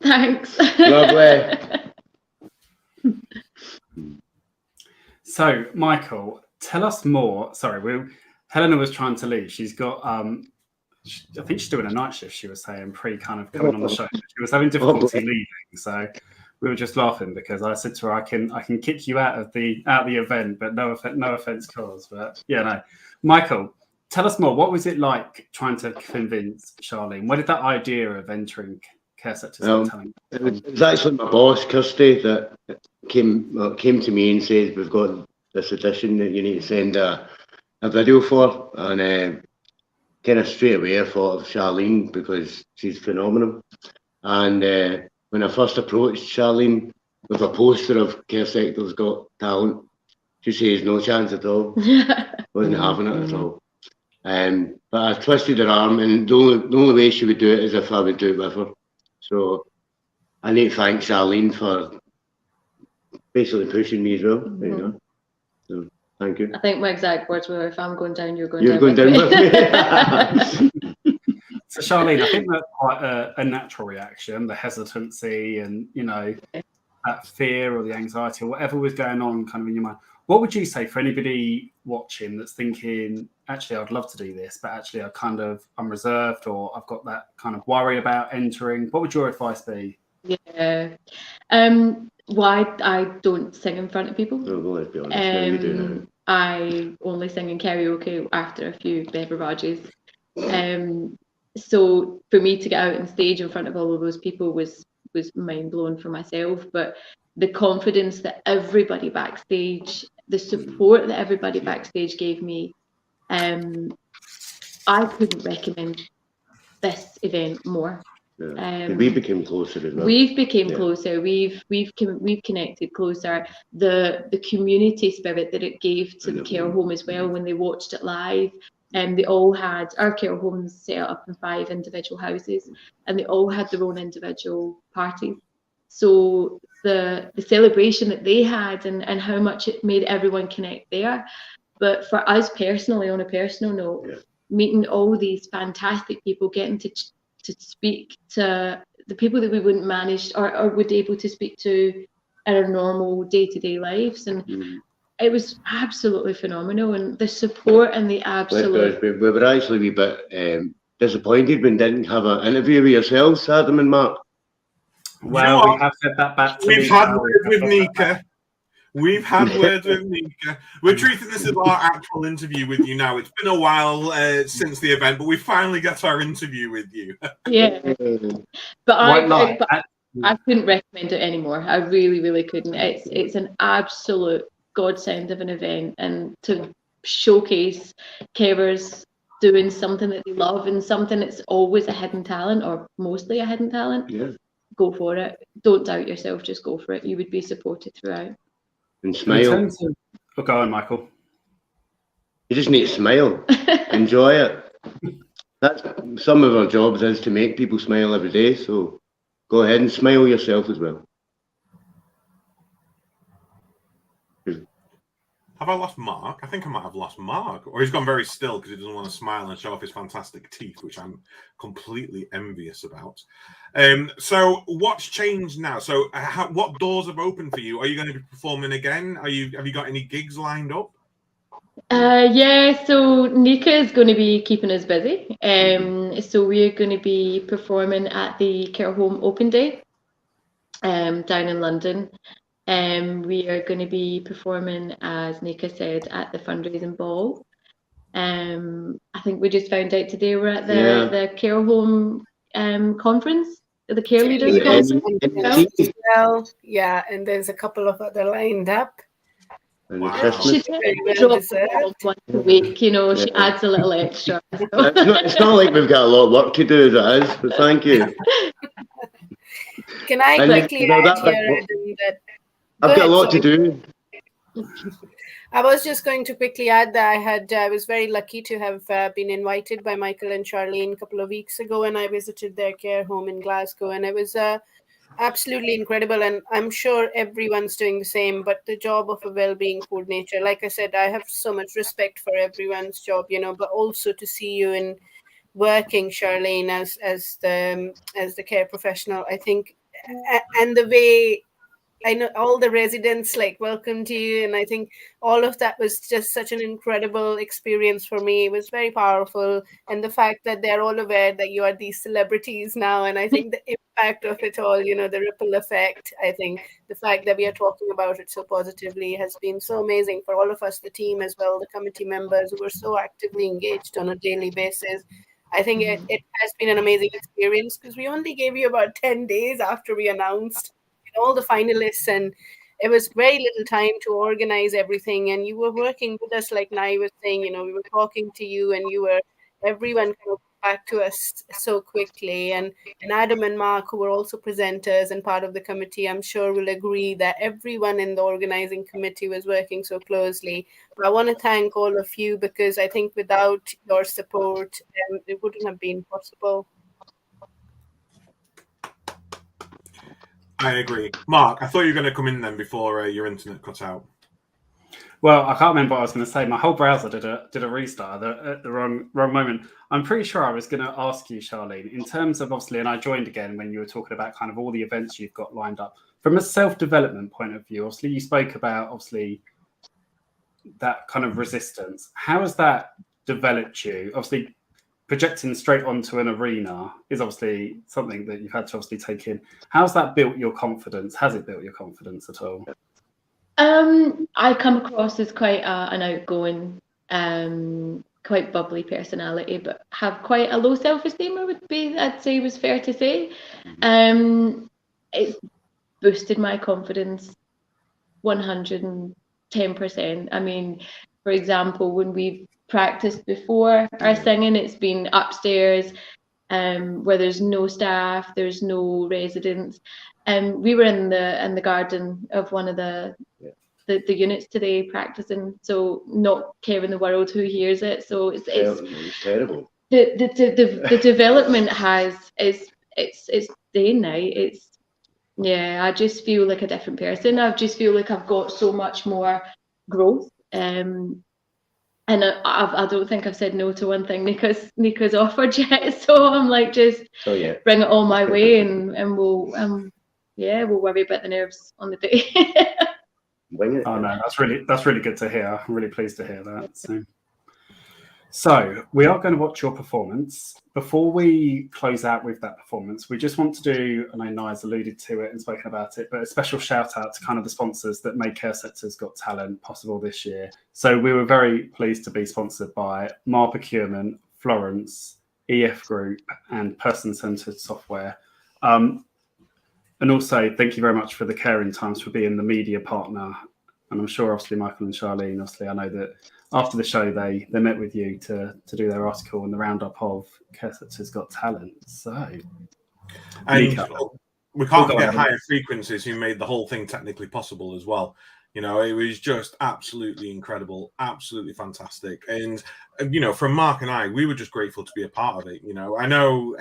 Thanks. Lovely. So, Michael, tell us more. Sorry, Helena was trying to leave. She's got, I think she's doing a night shift, she was saying, kind of coming on the show. She was having difficulty leaving. So we were just laughing, because I said to her, I can kick you out of the event, but no offense caused. But yeah, no. Michael, tell us more. What was it like trying to convince Charlene? Where did that idea of entering Care Sector's Got Talent? It was actually my boss, Kirsty, that came to me and said, "We've got this edition that you need to send a video for," and kind of straight away I thought of Charlene, because she's phenomenal. And when I first approached Charlene with a poster of Care Sector's Got Talent, she says no chance at all. Wasn't having it at all. But I twisted her arm, and the only way she would do it is if I would do it with her. So I need to thank Charlene for basically pushing me as well. You know? So thank you. I think my exact words were, "If I'm going down, you're going You're down." going down with me. So, Charlene, I think that's quite a natural reaction, the hesitancy and, that fear or the anxiety or whatever was going on kind of in your mind. What would you say for anybody watching that's thinking, actually, I'd love to do this, but actually I'm reserved, or I've got that kind of worry about entering? What would your advice be? Yeah. Why I don't sing in front of people. No, well, let's be honest, now you do now. I only sing in karaoke after a few beverages. So for me to get out on stage in front of all of those people was mind blowing for myself. But the confidence that everybody backstage, the support that everybody backstage gave me, I couldn't recommend this event more. Yeah. We became closer as well. We've become closer. We've connected closer. The community spirit that it gave to the care home as well when they watched it live. And they all had, our care homes set up in 5 individual houses, and they all had their own individual parties. So the celebration that they had and how much it made everyone connect there. But for us personally, on a personal note, meeting all these fantastic people, getting to speak to the people that we wouldn't manage or would able to speak to in our normal day-to-day lives, and it was absolutely phenomenal. And the support and the absolute. We were actually a wee bit disappointed when didn't have an interview with yourselves, Adam and Mark. Well, we have said that back to We've had words with Nika. We've had words with Nika. We're treating this as our actual interview with you now. It's been a while since the event, but we finally got our interview with you. Yeah, but I couldn't recommend it anymore. I really, really couldn't. It's an absolute godsend of an event, and to showcase carers doing something that they love and something that's always a hidden talent, or mostly a hidden talent. Yeah. Go for it. Don't doubt yourself. Just go for it. You would be supported throughout. And smile. Go on, Michael. You just need to smile. Enjoy it. That's some of our jobs is to make people smile every day. So go ahead and smile yourself as well. Have I lost Mark? I think I might have lost Mark. Or he's gone very still because he doesn't want to smile and show off his fantastic teeth, which I'm completely envious about. So what's changed now? So what doors have opened for you? Are you going to be performing again? Have you got any gigs lined up? Yeah, so Nika is going to be keeping us busy. So we're going to be performing at the Care Home Open Day down in London. We are going to be performing, as Nika said, at the fundraising ball. I think we just found out today we're at the Care Home conference, the Care Leaders Conference. Yeah, and there's a couple of other lined up. Wow. She drops once a week, you know, she adds a little extra. So. It's not like we've got a lot of work to do as it is, but thank you. Can I quickly add here that I've got a lot to do. I was just going to quickly add that I was very lucky to have been invited by Michael and Charlene a couple of weeks ago, and I visited their care home in Glasgow, and it was absolutely incredible. And I'm sure everyone's doing the same, but the job of a well-being coordinator, like I said, I have so much respect for everyone's job, you know, but also to see you in working, Charlene, as the care professional, I think, and the way I know all the residents welcomed you, and I think all of that was just such an incredible experience for me. It was very powerful, and the fact that they're all aware that you are these celebrities now, and I think the impact of it all, you know, the ripple effect, I think the fact that we are talking about it so positively has been so amazing for all of us, the team as well, the committee members who were so actively engaged on a daily basis. I think it has been an amazing experience because we only gave you about 10 days after we announced all the finalists, and it was very little time to organize everything, and you were working with us, like Nai was saying, you know, we were talking to you, and everyone kind of back to us so quickly, and Adam and Mark, who were also presenters and part of the committee, I'm sure will agree that everyone in the organizing committee was working so closely. But I want to thank all of you, because I think without your support it wouldn't have been possible. I agree. Mark, I thought you were going to come in then before your internet cut out. Well, I can't remember what I was going to say. My whole browser did a restart at the wrong moment. I'm pretty sure I was going to ask you, Charlene, in terms of obviously, and I joined again when you were talking about kind of all the events you've got lined up. From a self-development point of view, obviously you spoke about that kind of resistance, how has that developed you? Obviously, projecting straight onto an arena is obviously something that you've had to obviously take in. How's that built your confidence? Has it built your confidence at all? I come across as quite an outgoing, quite bubbly personality, but have quite a low self-esteem. I'd say was fair to say. It's boosted my confidence 110%. I mean, for example, when we've practiced before our singing, it's been upstairs, where there's no staff, there's no residents. We were in the garden of one of the units today practicing, so not caring the world who hears it. So it's terrible. The development it's day and night. I just feel like a different person. I just feel like I've got so much more growth. And I don't think I've said no to one thing Nico's offered yet. So I'm like, just bring it all my way, and we'll worry about the nerves on the day. Oh no, that's really good to hear. I'm really pleased to hear that. So we are going to watch your performance. Before we close out with that performance, we just want to do, and I know I've alluded to it and spoken about it, but a special shout out to kind of the sponsors that made Care Sector's Got Talent possible this year. So we were very pleased to be sponsored by Mar Procurement, Florence, EF Group, and Person Centred Software. And also, thank you very much for the Caring Times for being the media partner. And I'm sure, obviously, Michael and Charlene, obviously, I know that after the show, they met with you to do their article and the roundup of Care Sector's Got Talent. So, and we can't forget Higher Frequencies, who made the whole thing technically possible as well. You know, it was just absolutely incredible, absolutely fantastic. And, you know, from Mark and I, we were just grateful to be a part of it. You know, I know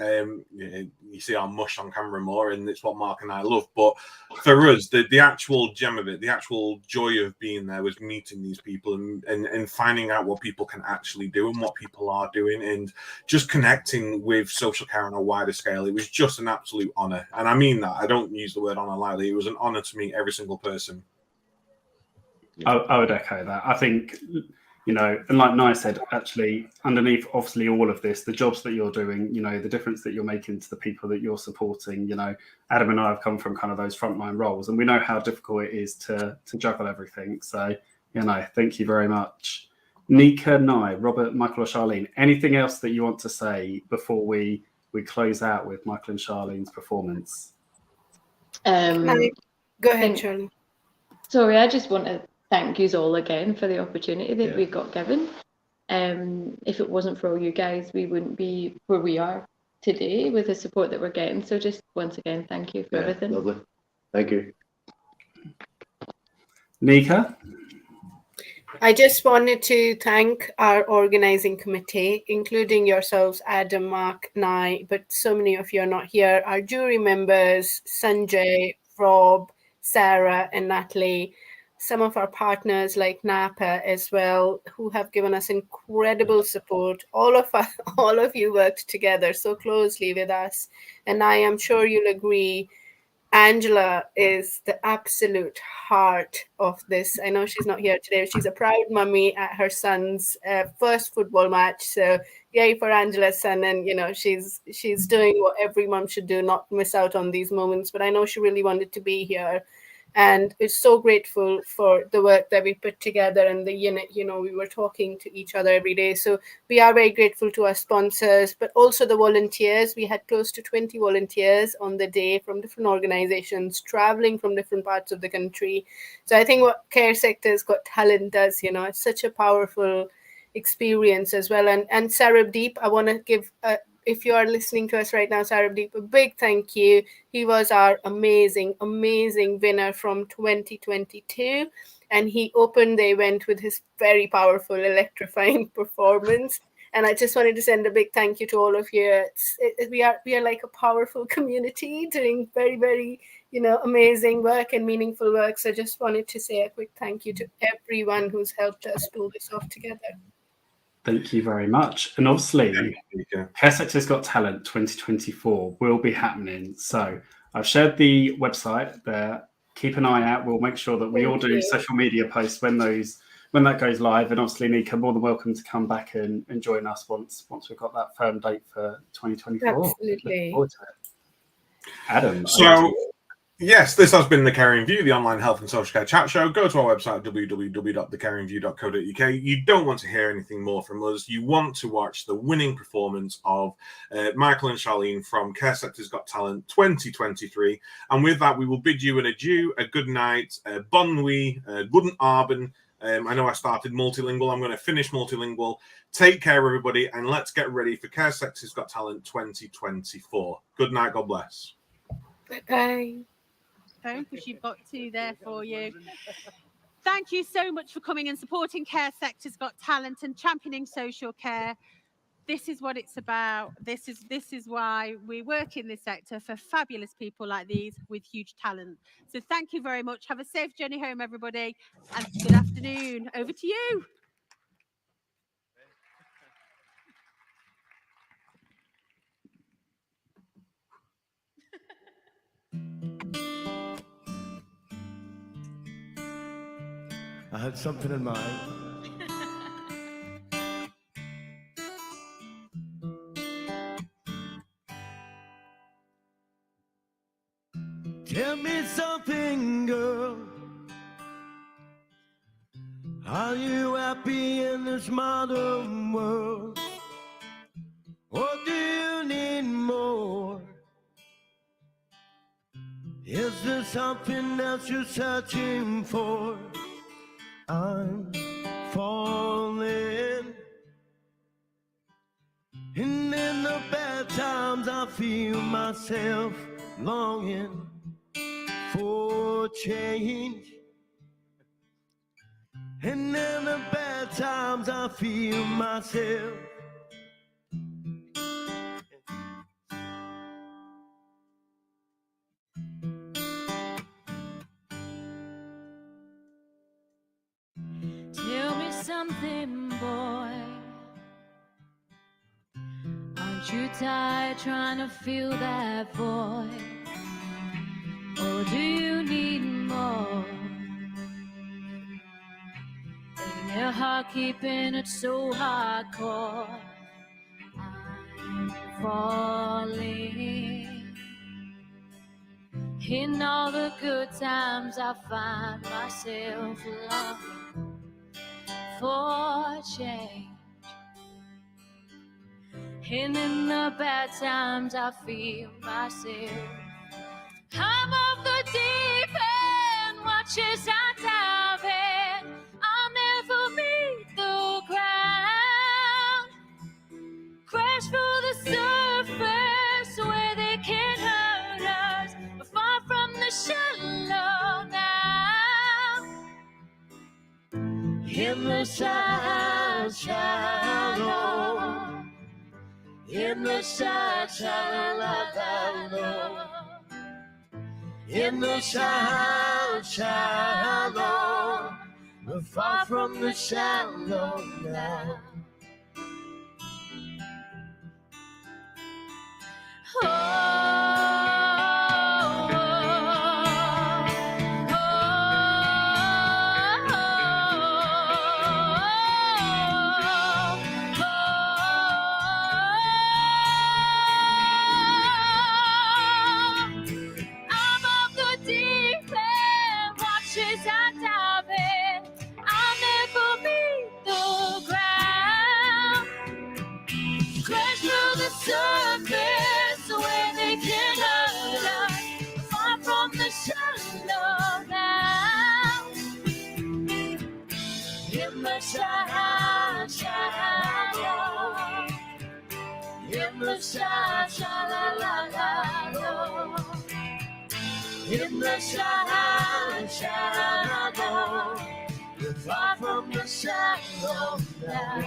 you see our mush on camera more, and it's what Mark and I love. But for us, the actual gem of it, the actual joy of being there was meeting these people and finding out what people can actually do and what people are doing, and just connecting with social care on a wider scale. It was just an absolute honor. And I mean that. I don't use the word honor lightly. It was an honor to meet every single person. I would echo that. I think, you know, and like Nia said, actually, underneath obviously all of this, the jobs that you're doing, you know, the difference that you're making to the people that you're supporting, you know, Adam and I have come from kind of those frontline roles, and we know how difficult it is to juggle everything. So, you know, thank you very much. Nika, Nia, Robert, Michael or Charlene, anything else that you want to say before we close out with Michael and Charlene's performance? Go ahead, Charlene. Sorry, I just want to thank you all again for the opportunity that we got given. If it wasn't for all you guys, we wouldn't be where we are today with the support that we're getting. So just once again, thank you for everything. Lovely. Thank you. Nika? I just wanted to thank our organising committee, including yourselves, Adam, Mark, Nye, but so many of you are not here. Our jury members, Sanjay, Rob, Sarah and Natalie, some of our partners like Napa as well, who have given us incredible support. All of you worked together so closely with us. And I am sure you'll agree, Angela is the absolute heart of this. I know she's not here today. She's a proud mummy at her son's first football match. So yay for Angela's son. And, you know, she's doing what every mum should do, not miss out on these moments. But I know she really wanted to be here. And we're so grateful for the work that we put together and the unit. You know, we were talking to each other every day. So we are very grateful to our sponsors, but also the volunteers. We had close to 20 volunteers on the day from different organizations, traveling from different parts of the country. So I think what Care Sector's Got Talent does, you know, it's such a powerful experience as well. And Sarabdeep, I want to give if you are listening to us right now, Sarabdeep, a big thank you. He was our amazing winner from 2022. And he opened the event with his very powerful, electrifying performance. And I just wanted to send a big thank you to all of you. We are like a powerful community doing very, very, you know, amazing work and meaningful work. So I just wanted to say a quick thank you to everyone who's helped us pull this off together. Thank you very much. And obviously, Care Sector's Got Talent 2024 will be happening. So I've shared the website there. Keep an eye out. We'll make sure that we all do social media posts when those when that goes live. And obviously, Nika, more than welcome to come back and join us once we've got that firm date for 2024. Absolutely. Look forward to it. Adam. So, yes, this has been The Caring View, the online health and social care chat show. Go to our website, www.thecaringview.co.uk. You don't want to hear anything more from us. You want to watch the winning performance of Michael and Charlene from Care Sector's Got Talent 2023. And with that, we will bid you an adieu, a good night, bon nuit, guten Abend. I know I started multilingual. I'm going to finish multilingual. Take care, everybody, and let's get ready for Care Sector's Got Talent 2024. Good night. God bless. Bye-bye. Phone, because you've got two there for you. Thank you so much for coming and supporting Care Sector's Got Talent and championing social care. This is what it's about. This is why we work in this sector, for fabulous people like these with huge talent. So thank you very much. Have a safe journey home, everybody, and good afternoon. Over to you. I had something in mind. Tell me something, girl. Are you happy in this modern world? Or do you need more? Is there something else you're searching for? I'm falling, and in the bad times I feel myself longing for change, and in the bad times I feel myself Tell me something, boy. Aren't you tired trying to fill that void? Or do you need more? In your heart keeping it so hardcore. I'm falling. In all the good times I find myself longing for change, and in the bad times I feel myself. I'm off the deep end, watch as I dive in. I'll never meet the ground. Crash for the surface where they can hurt us, but far from the shallow now. In the shallow, in the shallow, in the shallow, but far from the shallow now. In the shallow, far from the shallow now.